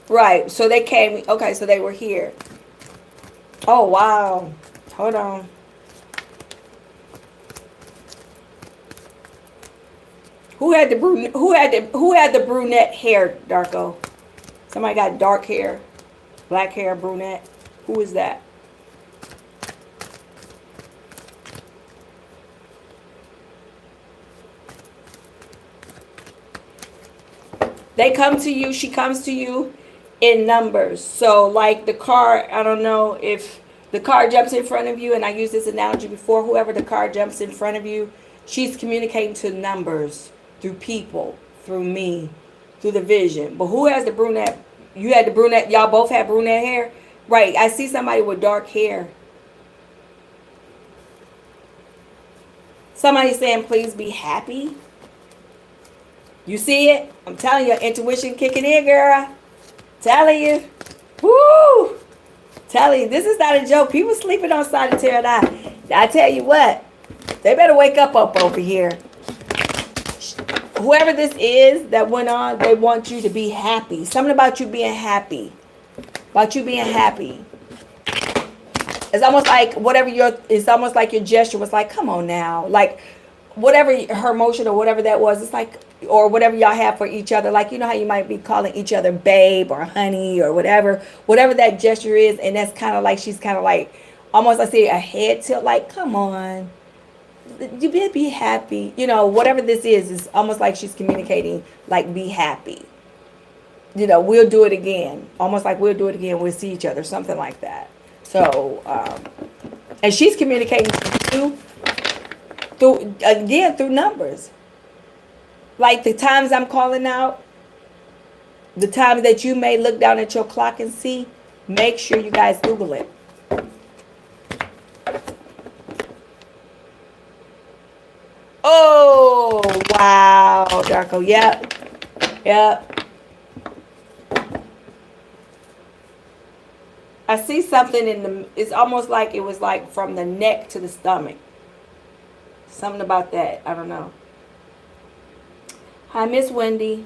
Right. So they came. Okay. So they were here. Oh, wow. Hold on. Who had the brunette hair, Darko? Somebody got dark hair, black hair, brunette. Who is that? They come to you, she comes to you in numbers. So like the car, I don't know if the car jumps in front of you, and I used this analogy before, whoever the car jumps in front of you, she's communicating to numbers. Through people, through me, through the vision. But who has the brunette? You had the brunette. Y'all both had brunette hair? Right. I see somebody with dark hair. Somebody saying, please be happy. You see it? I'm telling you, intuition kicking in, girl. Telling you. Woo! Telling you, this is not a joke. People sleeping on Sagittarius. I tell you what, they better wake up over here. Whoever this is that went on, they want you to be happy. Something about you being happy. About you being happy. It's almost like it's almost like your gesture was like, come on now. Like whatever her emotion or whatever that was, it's like, or whatever y'all have for each other. Like, you know how you might be calling each other babe or honey or whatever that gesture is. And that's kind of like, she's kind of like, almost I see a head tilt, like, come on. You be happy. You know, whatever this is almost like she's communicating, like, be happy. You know, we'll do it again. Almost like we'll do it again. We'll see each other. Something like that. So, And she's communicating through numbers. Like the times I'm calling out, the times that you may look down at your clock and see, make sure you guys Google it. Oh, wow, Darko. Yep. Yep. I see something it's almost like it was like from the neck to the stomach. Something about that. I don't know. Hi, Miss Wendy.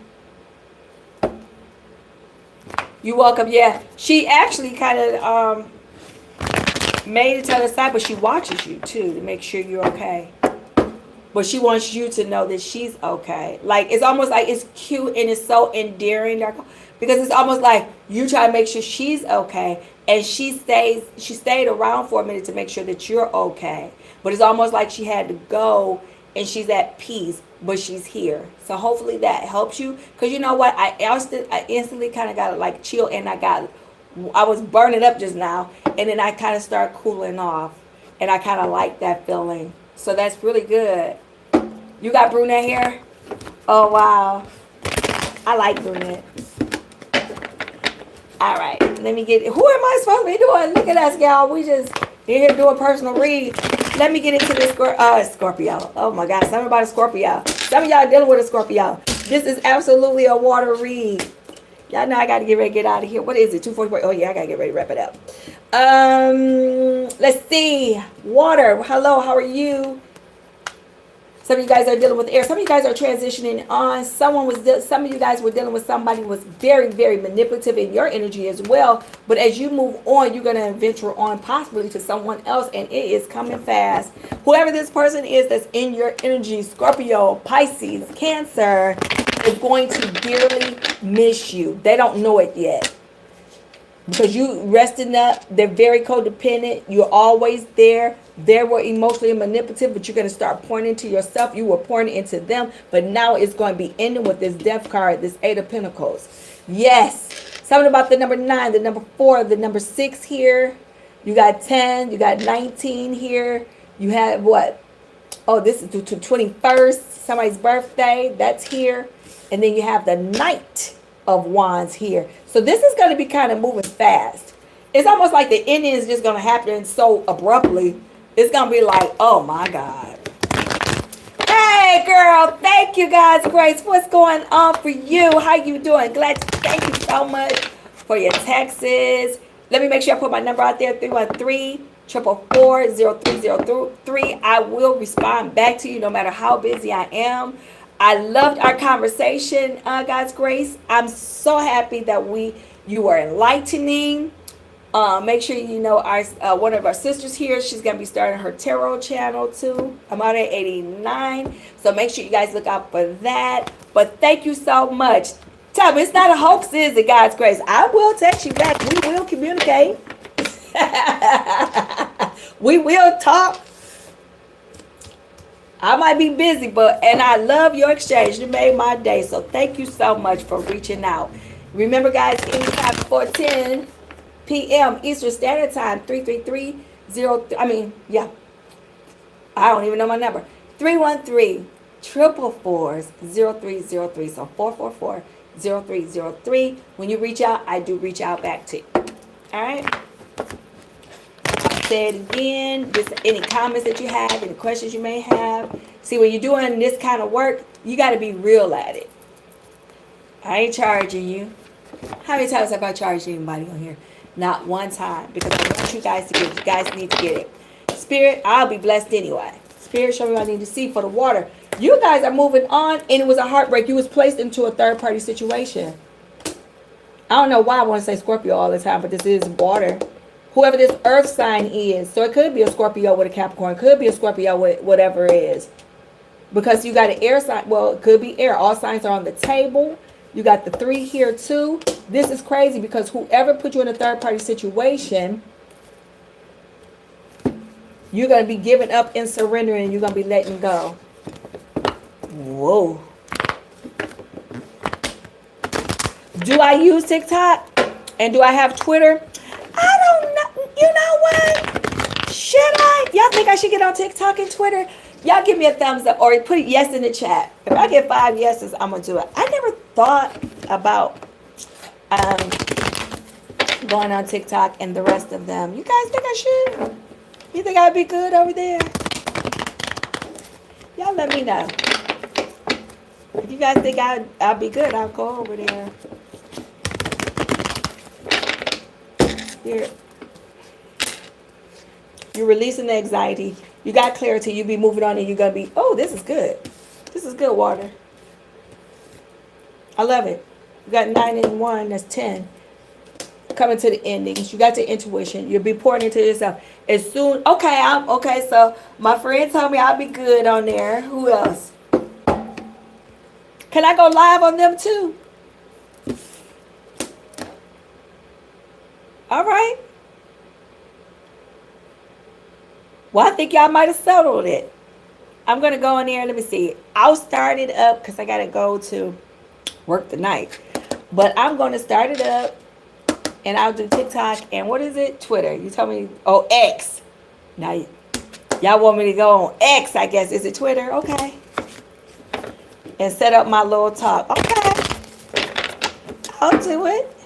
You welcome. Yeah. She actually kind of made it to the side, but she watches you too to make sure you're okay. But she wants you to know that she's okay. Like, it's almost like it's cute and it's so endearing, because it's almost like you try to make sure she's okay, and she stayed around for a minute to make sure that you're okay. But it's almost like she had to go and she's at peace, but she's here. So hopefully that helps you. Because you know what? I instantly kind of got like chill, and I was burning up just now, and then I kind of started cooling off, and I kind of like that feeling. So that's really good. You got brunette hair? Oh, wow. I like brunette. All right. Let me get it. Who am I supposed to be doing? Look at us, y'all. We just here doing personal read. Let me get into this Scorpio. Oh, my God. Something about a Scorpio. Some of y'all dealing with a Scorpio. This is absolutely a water read. Y'all know I got to get ready to get out of here. What is it? 2:44. Oh, yeah. I got to get ready to wrap it up. Let's see. Water. Hello. How are you? Some of you guys are dealing with air. Some of you guys are transitioning on. Some of you guys were dealing with somebody who was very, very manipulative in your energy as well. But as you move on, you're going to venture on possibly to someone else, and it is coming fast. Whoever this person is that's in your energy, Scorpio, Pisces, Cancer, is going to dearly miss you. They don't know it yet. Because you resting up, they're very codependent. You're always there. They were emotionally manipulative, but you're going to start pouring into yourself. You were pouring into them, but now it's going to be ending with this death card, this 8 of Pentacles. Yes. Something about the number 9, the number 4, the number 6 here. You got 10. You got 19 here. You have what? Oh, this is to 21st. Somebody's birthday. That's here. And then you have the Knight of Wands here. So this is going to be kind of moving fast. It's almost like the ending is just going to happen so abruptly. It's going to be like, oh my God. Hey girl, thank you guys, Grace. What's going on for you? How you doing? Thank you so much for your texts. Let me make sure I put my number out there, 313-444-0303. I will respond back to you no matter how busy I am. I loved our conversation, God's Grace. I'm so happy that you are enlightening. Make sure you know one of our sisters here, she's going to be starting her tarot channel too. I'm out at 89. So make sure you guys look out for that. But thank you so much. Tell me, it's not a hoax, is it, God's Grace? I will text you back. We will communicate. We will talk. I might be busy, and I love your exchange. You made my day. So thank you so much for reaching out. Remember, guys, anytime before 10 p.m. Eastern Standard Time, 333-03. I don't even know my number. 313-444-0303. So 444-0303. When you reach out, I do reach out back to you. All right? Say it again. Just any comments that you have, any questions you may have. See, when you're doing this kind of work, you got to be real at it. I ain't charging you. How many times have I charged anybody on here? Not one time. Because I want you guys to get it. You guys need to get it. Spirit, I'll be blessed anyway. Spirit, show me what I need to see for the water. You guys are moving on, and it was a heartbreak. You was placed into a third-party situation. I don't know why I want to say Scorpio all the time, but this is water. Whoever this earth sign is. So it could be a Scorpio with a Capricorn. It could be a Scorpio with whatever it is. Because you got an air sign. Well, it could be air. All signs are on the table. You got the 3 here too. This is crazy because whoever put you in a third party situation, you're going to be giving up and surrendering. And you're going to be letting go. Whoa. Do I use TikTok? And do I have Twitter? I don't know. You know what? Shut up. Y'all think I should get on TikTok and Twitter? Y'all give me a thumbs up or put yes in the chat. If I get 5 yeses, I'm gonna do it. I never thought about um, going on TikTok and the rest of them. You guys think I should? You think I'd be good over there? Y'all let me know. If you guys think I'll be good, I'll go over there. You're releasing the anxiety. You got clarity. You be moving on and you're going to be, oh, this is good. This is good, water. I love it. You got 9 and 1. That's 10. Coming to the endings. You got the intuition. You'll be pouring into yourself. As soon, okay, so my friend told me I'll be good on there. Who else? Can I go live on them too? All right. Well, I think y'all might have settled it. I'm going to go in there. Let me see. I'll start it up because I got to go to work tonight. But I'm going to start it up and I'll do TikTok and what is it? Twitter. You told me, oh, X. Now, y'all want me to go on X, I guess. Is it Twitter? Okay. And set up my little talk. Okay. I'll do it.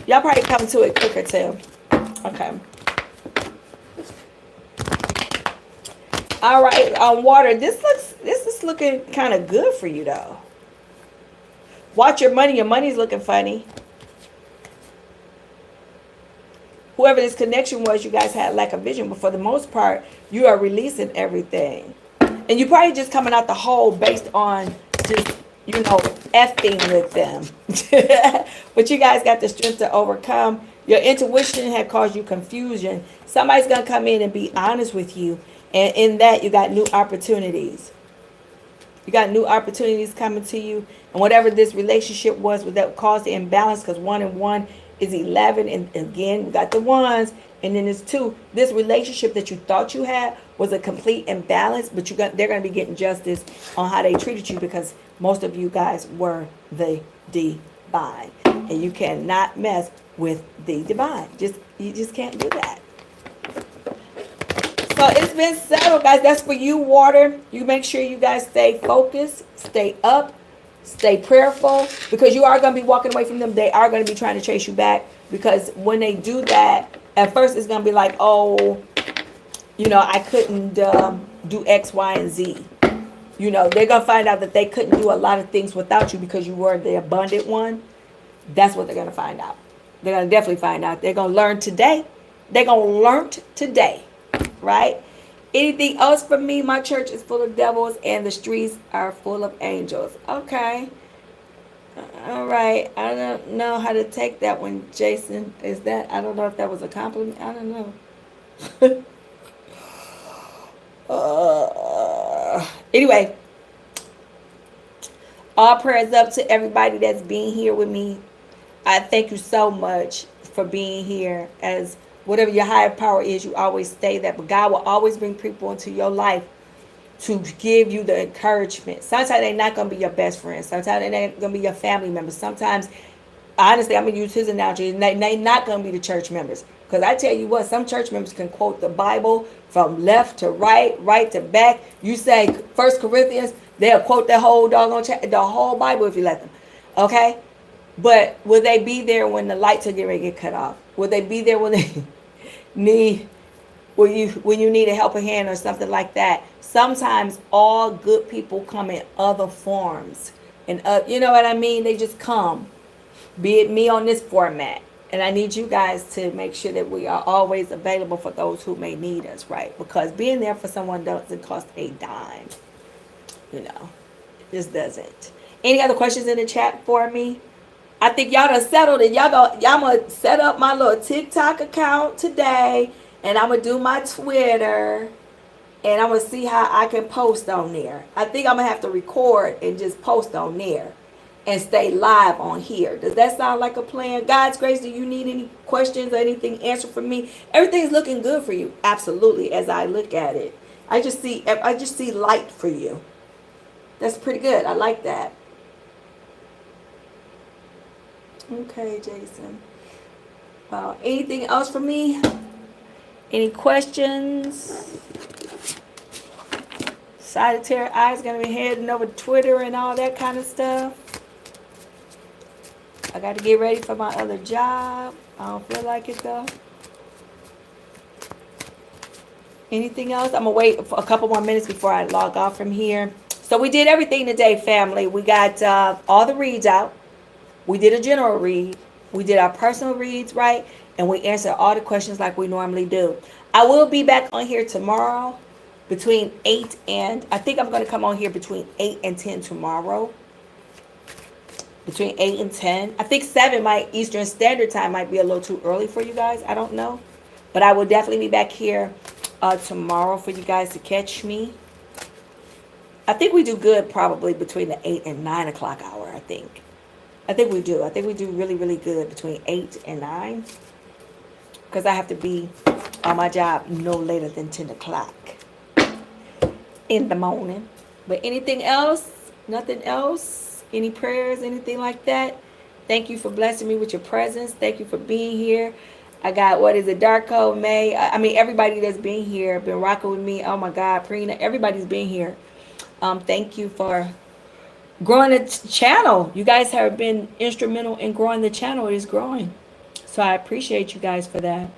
Y'all probably come to it quicker too. Okay. All right, water. This is looking kind of good for you though. Watch your money. Your money's looking funny. Whoever this connection was, you guys had lack of vision, but for the most part, you are releasing everything. And you're probably just coming out the hole based on just, effing with them. But you guys got the strength to overcome. Your intuition had caused you confusion. Somebody's going to come in and be honest with you. And in that, you got new opportunities. You got new opportunities coming to you. And whatever this relationship was that caused the imbalance, because 1 and 1 is 11. And again, we got the ones. And then there's 2. This relationship that you thought you had was a complete imbalance. But they're going to be getting justice on how they treated you, because most of you guys were the divine. And you cannot mess with the divine. You just can't do that. So it's been settled, guys. That's for you, water. You make sure you guys stay focused, stay up, stay prayerful, because you are going to be walking away from them. They are going to be trying to chase you back, because when they do that, at first it's going to be like, oh, I couldn't do X, Y, and Z. They're going to find out that they couldn't do a lot of things without you because you were the abundant one. That's what they're going to find out. They're going to definitely find out. They're going to learn today. They're going to learn today. Right? Anything else for me? My church is full of devils and the streets are full of angels. Okay. All right. I don't know how to take that one, Jason. I don't know if that was a compliment. I don't know. Anyway. All prayers up to everybody that's being here with me. I thank you so much for being here. As whatever your higher power is, you always stay that. But God will always bring people into your life to give you the encouragement. Sometimes they're not going to be your best friends. Sometimes they're not going to be your family members. Sometimes, honestly, I'm going to use his analogy. They're not going to be the church members. Because I tell you what, some church members can quote the Bible from left to right, right to back. You say 1 Corinthians, they'll quote the whole doggone the whole Bible if you let them. Okay? But will they be there when the lights are getting ready to get cut off? Will they be there when they when you need a helping hand or something like that? Sometimes all good people come in other forms. And you know what I mean? They just come. Be it me on this format. And I need you guys to make sure that we are always available for those who may need us, right? Because being there for someone doesn't cost a dime. It just doesn't. Any other questions in the chat for me? I think y'all done settled it. Y'all gonna set up my little TikTok account today, and I'm gonna do my Twitter, and I'm gonna see how I can post on there. I think I'm gonna have to record and just post on there and stay live on here. Does that sound like a plan? God's grace, do you need any questions or anything answered from me? Everything's looking good for you. Absolutely. As I look at it, I just see light for you. That's pretty good. I like that. Okay, Jason. Anything else for me? Any questions? Sagittarius going to be heading over to Twitter and all that kind of stuff. I got to get ready for my other job. I don't feel like it though. Anything else? I'm going to wait for a couple more minutes before I log off from here. So we did everything today, family. We got all the reads out. We did a general read. We did our personal reads, right? And we answered all the questions like we normally do. I will be back on here tomorrow between 8 and, I think I'm going to come on here between 8 and 10 tomorrow. Between 8 and 10. I think 7 Eastern Standard Time might be a little too early for you guys. I don't know. But I will definitely be back here tomorrow for you guys to catch me. I think we do good probably between the 8 and 9 o'clock hour, I think. I think we do. I think we do really, really good between 8 and 9. Because I have to be on my job no later than 10 o'clock in the morning. But anything else? Nothing else? Any prayers? Anything like that? Thank you for blessing me with your presence. Thank you for being here. I got, what is it, Darko, May. I mean, everybody that's been here, been rocking with me. Oh, my God, Prina. Everybody's been here. Thank you for growing the channel. You guys have been instrumental in growing the channel. It is growing. So I appreciate you guys for that.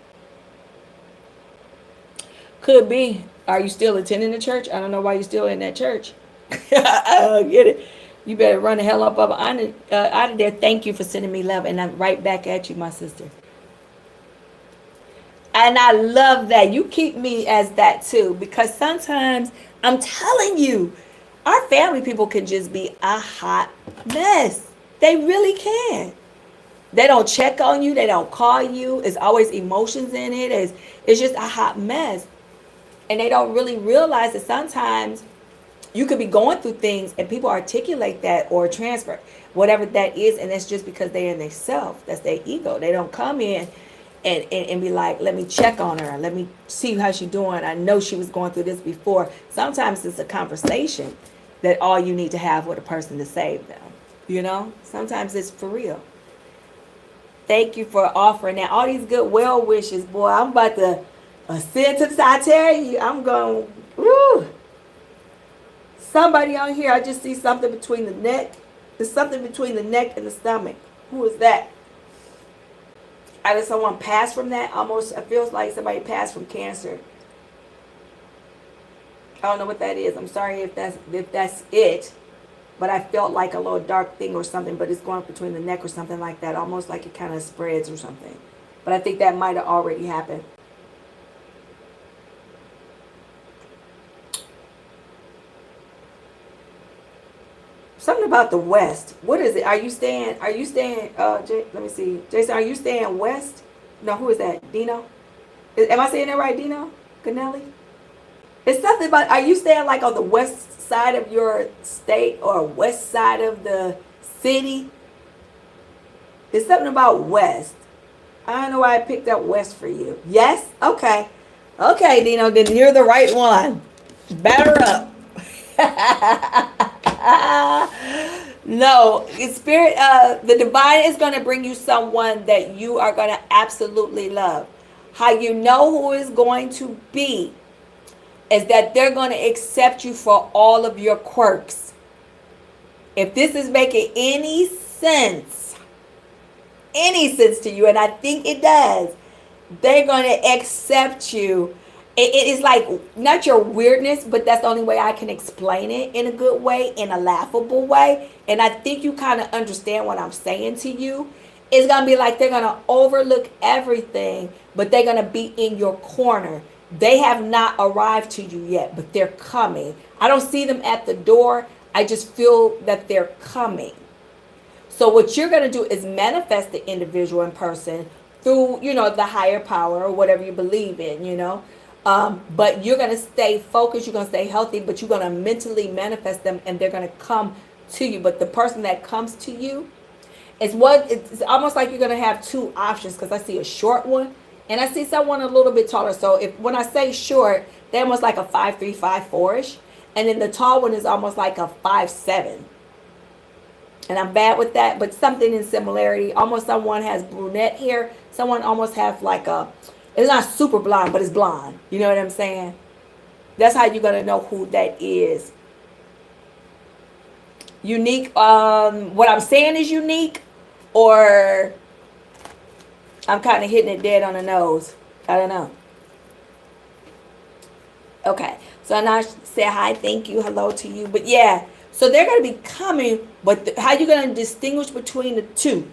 Could be. Are you still attending the church? I don't know why you're still in that church. I don't get it. You better run the hell up out of there. Thank you for sending me love. And I'm right back at you, my sister. And I love that. You keep me as that too. Because sometimes, I'm telling you, our family people can just be a hot mess. They really can. They don't check on you. They don't call you. It's always emotions in it. It's just a hot mess. And they don't really realize that sometimes you could be going through things and people articulate that or transfer whatever that is. And that's just because they're in their self. That's their ego. They don't come in and be like, let me check on her. Let me see how she's doing. I know she was going through this before. Sometimes it's a conversation that all you need to have with a person to save them. You know, sometimes it's for real. Thank you for offering that. All these good well wishes, boy. I'm about to ascend to the Sagittarius. I'm going, woo. Somebody on here, I just see something between the neck. There's something between the neck and the stomach. Who is that? Either someone passed from that. Almost, it feels like somebody passed from cancer. I don't know what that is. I'm sorry if that's it. But I felt like a little dark thing or something, but it's going between the neck or something like that. Almost like it kind of spreads or something. But I think that might have already happened. Something about the west. What is it? Are you staying, let me see. Jason, are you staying west? No, who is that? Dino? Am I saying that right, Dino? Canelli? It's something about, are you staying like on the west side of your state or west side of the city? It's something about west. I don't know why I picked up west for you. Yes? Okay. Okay, Dino, then you're the right one. Batter up. No, spirit, the divine is going to bring you someone that you are going to absolutely love. How you know who is going to be is that they're going to accept you for all of your quirks. If this is making any sense to you, and I think it does, they're going to accept you. It is like, not your weirdness, but that's the only way I can explain it, in a good way, in a laughable way. And I think you kind of understand what I'm saying to you. It's going to be like they're going to overlook everything, but they're going to be in your corner. They have not arrived to you yet, but they're coming. I don't see them at the door. I just feel that they're coming. So what you're going to do is manifest the individual in person through, the higher power or whatever you believe in, but you're going to stay focused. You're going to stay healthy, but you're going to mentally manifest them and they're going to come to you. But the person that comes to you it's almost like you're going to have two options, because I see a short one and I see someone a little bit taller. So when I say short, they're almost like a 5'3", 5'4"-ish. And then the tall one is almost like a 5'7". And I'm bad with that, but something in similarity. Almost someone has brunette hair. Someone almost has like It's not super blonde, but it's blonde. You know what I'm saying? That's how you're gonna know who that is. Unique. What I'm saying is unique, or I'm kind of hitting it dead on the nose. I don't know. Okay. So now say hi, thank you, hello to you. But yeah, so they're gonna be coming. But how you gonna distinguish between the two?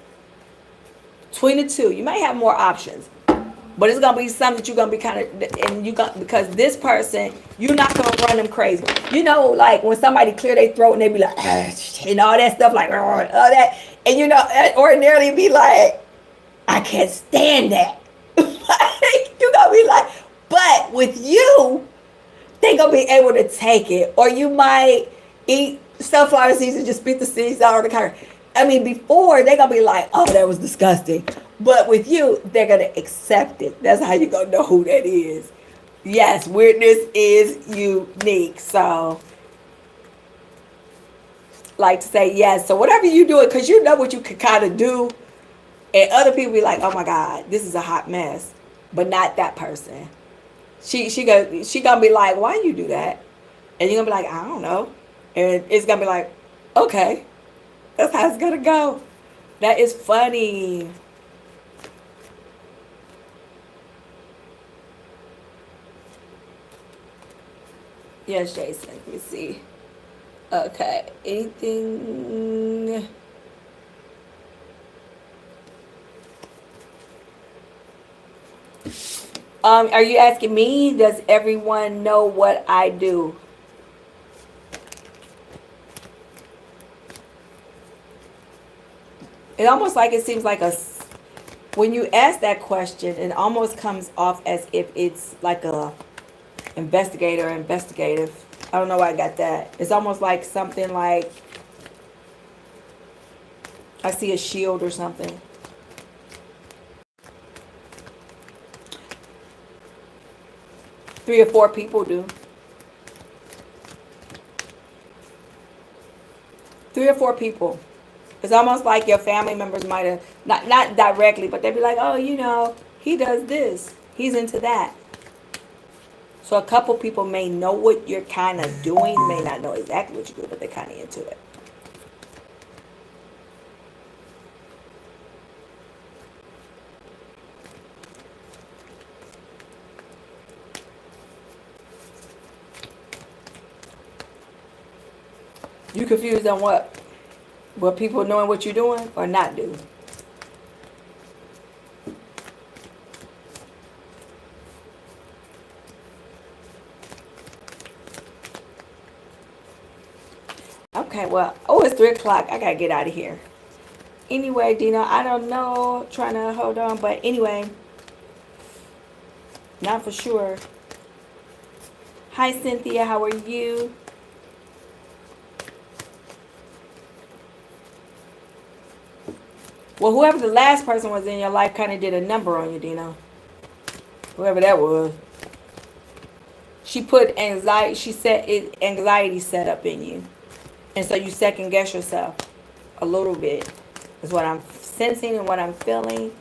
Between the two, you may have more options. But it's gonna be something that you're gonna be kind of, and you got, because this person, you're not gonna run them crazy. You know, like when somebody clear their throat and they be like, and all that stuff, like all that, and you know, ordinarily be like, I can't stand that. Like, you gonna be like, but with you, they gonna be able to take it, or you might eat sunflower seeds and just spit the seeds out on the counter. I mean, before they gonna be like, oh, that was disgusting. But with you, they're gonna accept it. That's how you gonna know who that is. Yes, weirdness is unique. So, like to say yes. So whatever you do it, because you know what you can kind of do, and other people be like, oh my God, this is a hot mess, but not that person. She gonna be like, why you do that? And you're gonna be like, I don't know. And it's gonna be like, okay, that's how it's gonna go. That is funny. Yes, Jason. Let me see. Okay. Anything? Are you asking me? Does everyone know what I do? It almost like it seems like when you ask that question, it almost comes off as if it's like a investigator, investigative. I don't know why I got that. It's almost like something like I see a shield or something. Three or four people do. 3 or 4 people. It's almost like your family members might have, not directly, but they'd be like, oh, you know, he does this. He's into that. So a couple people may know what you're kind of doing, may not know exactly what you do, but they're kind of into it. You confused on what? What people knowing what you're doing or not doing? Okay, well, oh, it's 3 o'clock. I gotta get out of here. Anyway, Dina, I don't know. Trying to hold on, but anyway, not for sure. Hi, Cynthia. How are you? Well, whoever the last person was in your life kind of did a number on you, Dina. Whoever that was. She put anxiety, she said it, anxiety set up in you. And so you second guess yourself a little bit. Is what I'm sensing and what I'm feeling.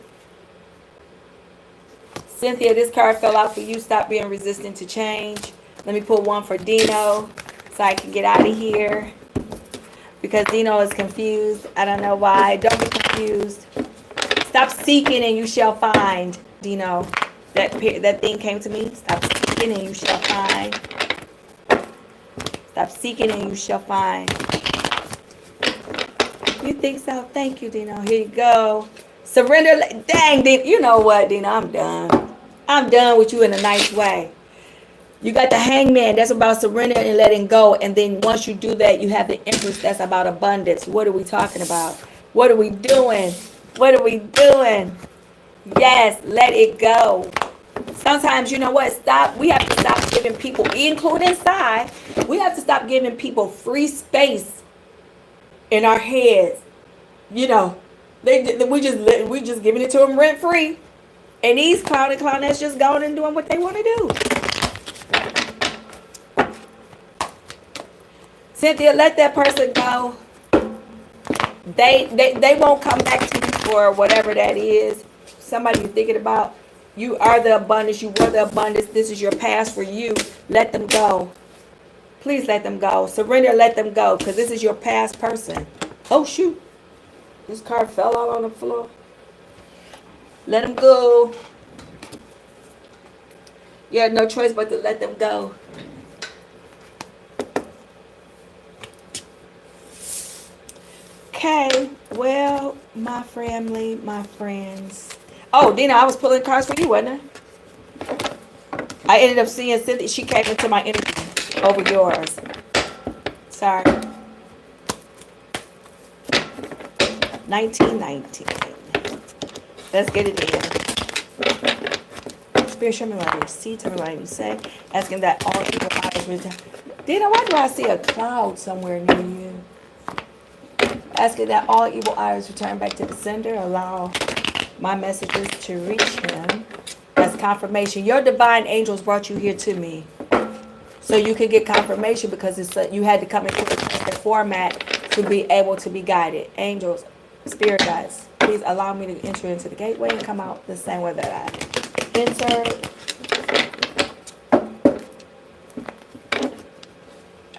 Cynthia, this card fell out for you. Stop being resistant to change. Let me pull one for Dino so I can get out of here. Because Dino is confused. I don't know why. Don't be confused. Stop seeking and you shall find, Dino. That thing came to me. Stop seeking and you shall find. Stop seeking and you shall find. You think so? Thank you, Dino. Here you go. Surrender. Dang, Dino. You know what, Dino? I'm done. I'm done with you in a nice way. You got the Hangman. That's about surrender and letting go. And then once you do that, you have the Empress. That's about abundance. What are we talking about? What are we doing? What are we doing? Yes, let it go. Sometimes, you know what? Stop. We have to stop giving people, including inside, we have to stop giving people free space in our heads. You know, we just giving it to them rent free. And these clownettes just going and doing what they want to do. Cynthia, let that person go. They won't come back to you for whatever that is. Somebody you're thinking about. You are the abundance. You were the abundance. This is your past for you. Let them go. Please let them go. Surrender, let them go. Because this is your past person. Oh, shoot. This card fell out on the floor. Let them go. You had no choice but to let them go. Okay. Well, my family, my friends. Oh, Dina, I was pulling cards for you, wasn't I? I ended up seeing Cynthia. She came into my energy over yours. Sorry. 1919. Let's get it in. Spirit, show me what you see. Tell me what you say. Asking that all evil eyes return. Dina, why do I see a cloud somewhere near you? Asking that all evil eyes return back to the sender. Allow my messages to reach him. That's confirmation. Your divine angels brought you here to me. So you can get confirmation because it's you had to come into the format to be able to be guided. Angels, spirit guides, please allow me to enter into the gateway and come out the same way that I entered.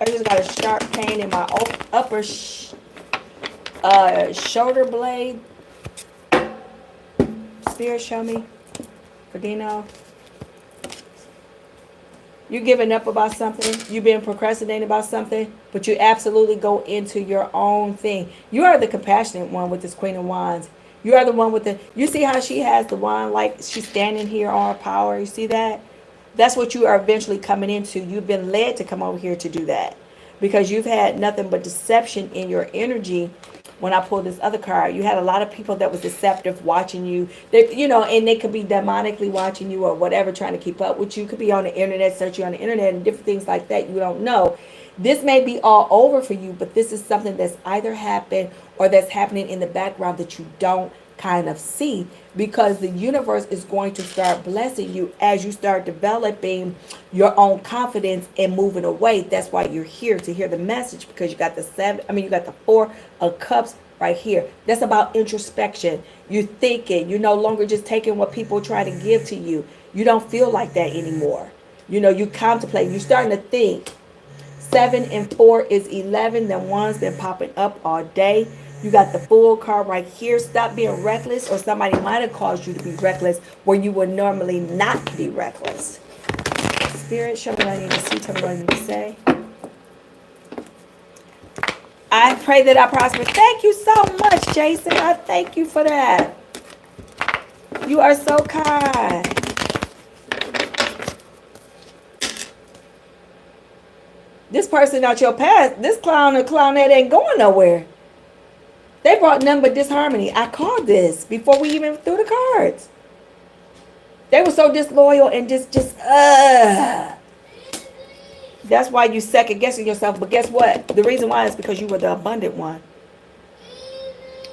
I just got a sharp pain in my upper shoulder blade. Spirit, show me. For Dino. You're giving up about something. You've been procrastinating about something, but you absolutely go into your own thing. You are the compassionate one with this Queen of Wands. You are the one with the, you see how she has the wand like she's standing here on her power. You see that? That's what you are eventually coming into. You've been led to come over here to do that because you've had nothing but deception in your energy. When I pulled this other card, you had a lot of people that was deceptive watching you. They, you know, and they could be demonically watching you or whatever, trying to keep up with you. Could be on the internet, search you on the internet and different things like that. You don't know. This may be all over for you, but this is something that's either happened or that's happening in the background that you don't kind of see, because the universe is going to start blessing you as you start developing your own confidence and moving away. That's why you're here, to hear the message, because you got the you got the 4 of Cups right here. That's about introspection. You're thinking. You're no longer just taking what people try to give to you. You don't feel like that anymore. You know, you contemplate. You're starting to think. 7 and 4 is 11. The one's been popping up all day. You got the Fool card right here. Stop being reckless, or somebody might have caused you to be reckless where you would normally not be reckless. Spirit, show me what I need to see. Tell me what I need to say. I pray that I prosper. Thank you so much, Jason. I thank you for that. You are so kind. This person out your past, this clown or clownette ain't going nowhere. They brought nothing but disharmony. I called this before we even threw the cards. They were so disloyal and That's why you second guessing yourself. But guess what? The reason why is because you were the abundant one.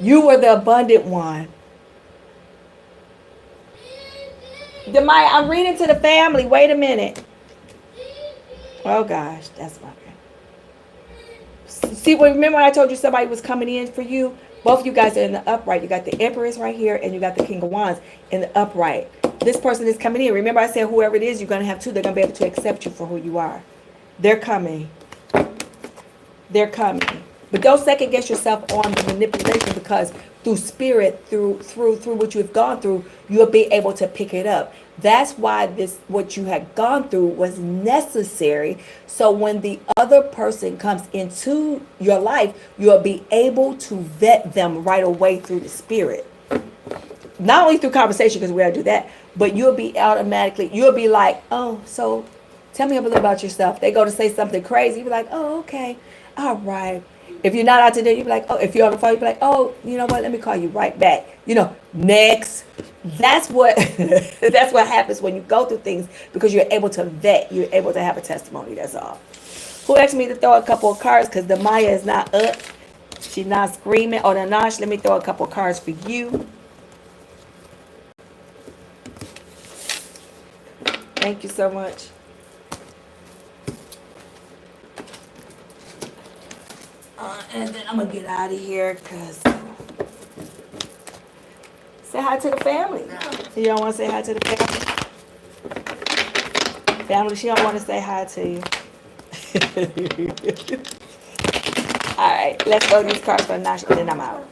You were the abundant one. Demaya, I'm reading to the family. Wait a minute. Oh gosh, that's my bad. See, remember when I told you somebody was coming in for you? Both of you guys are in the upright. You got the Empress right here and you got the King of Wands in the upright. This person is coming in. Remember I said whoever it is, you're going to have 2. They're going to be able to accept you for who you are. They're coming. They're coming. But don't second guess yourself on the manipulation, because through spirit, through what you have gone through, you'll be able to pick it up. That's why what you had gone through was necessary. So when the other person comes into your life, you'll be able to vet them right away through the spirit. Not only through conversation, because we gotta do that, but you'll be like, oh, so tell me a little about yourself. They go to say something crazy, you'll be like, oh, okay, all right. If you're not out today, you'll be like, oh, if you're on the phone, you'll be like, oh, you know what, let me call you right back. You know, next. That's what that's what happens when you go through things, because you're able to vet, you're able to have a testimony. That's all. Who asked me to throw a couple of cards? Because the Maya is not up. She's not screaming. Oh, Nanash, let me throw a couple of cards for you. Thank you so much. And then I'm going to get out of here because... Say hi to the family. You don't want to say hi to the family? Family, she don't want to say hi to you. All right, let's go these cards for now, and then I'm out.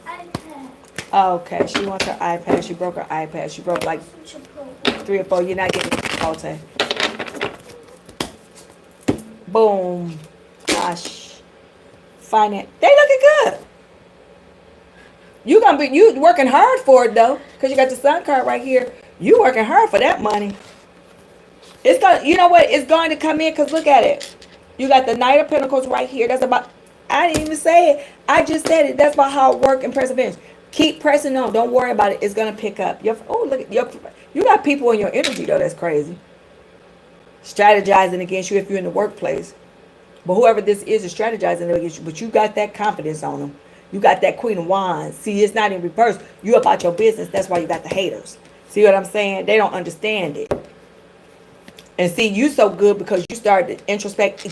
Okay, she wants her iPad. She broke her iPad. She broke like 3 or 4. You're not getting it. Okay. Boom. Gosh. Finance. They looking good. You working hard for it though, because you got the sun card right here. You working hard for that money. It's going. You know what? It's going to come in because look at it. You got the Knight of Pentacles right here. That's about. I didn't even say it. I just said it. That's about how it work and perseverance. Keep pressing on. Don't worry about it. It's gonna pick up. Look at you got people in your energy though. That's crazy. Strategizing against you if you're in the workplace. But whoever this is strategizing against you. But you got that confidence on them. You got that Queen of Wands. See, it's not in reverse. You about your business. That's why you got the haters. See what I'm saying? They don't understand it. And see, you so good because you started to introspect.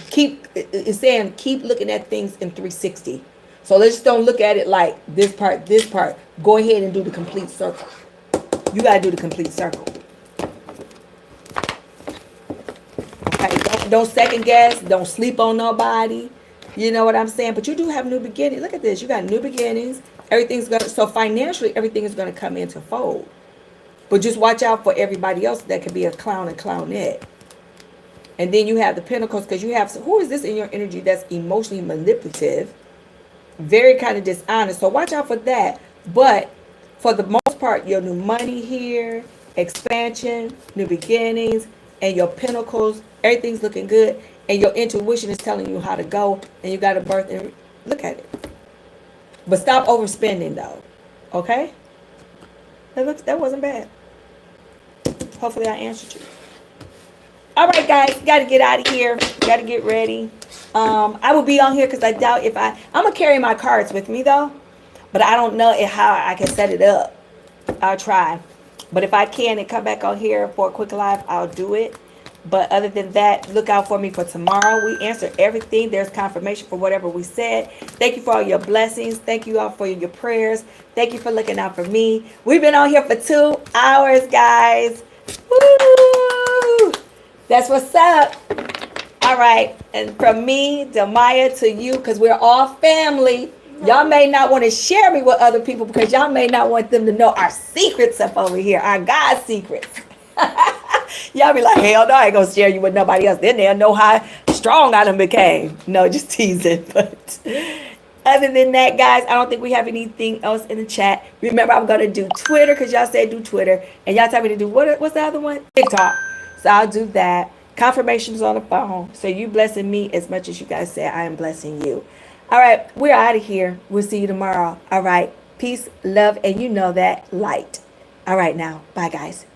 It's saying keep looking at things in 360. So let's just don't look at it like this part, this part. Go ahead and do the complete circle. You got to do the complete circle. Okay, don't second guess. Don't sleep on nobody. You know what I'm saying? But you do have new beginnings. Look at this. You got new beginnings. Everything's going to, so financially, everything is going to come into fold. But just watch out for everybody else that could be a clown and clownette. And then you have the Pentacles because you have, who is this in your energy that's emotionally manipulative? Very kind of dishonest. So watch out for that. But for the most part, your new money here, expansion, new beginnings, and your Pentacles, everything's looking good. And your intuition is telling you how to go. And you got a birth and look at it. But stop overspending though. Okay? That wasn't bad. Hopefully I answered you. All right, guys, got to get out of here. Got to get ready. I will be on here because I doubt if I'm going to carry my cards with me, though. But I don't know how I can set it up. I'll try. But if I can and come back on here for a quick live, I'll do it. But other than that, look out for me for tomorrow. We answer everything. There's confirmation for whatever we said. Thank you for all your blessings. Thank you all for your prayers. Thank you for looking out for me. We've been on here for 2 hours, guys. Woo! That's what's up. All right. And from me, Demaya, to you, because we're all family. Y'all may not want to share me with other people because y'all may not want them to know our secrets up over here, our God secrets. Y'all be like, hell no, I ain't going to share you with nobody else. Then they'll know how strong I done became. No, just teasing. But other than that, guys, I don't think we have anything else in the chat. Remember, I'm going to do Twitter because y'all said do Twitter. And y'all tell me to do, what's the other one? TikTok. So I'll do that. Confirmations on the phone. So you blessing me as much as you guys say I am blessing you. All right. We're out of here. We'll see you tomorrow. All right. Peace, love, and you know that, light. All right now. Bye, guys.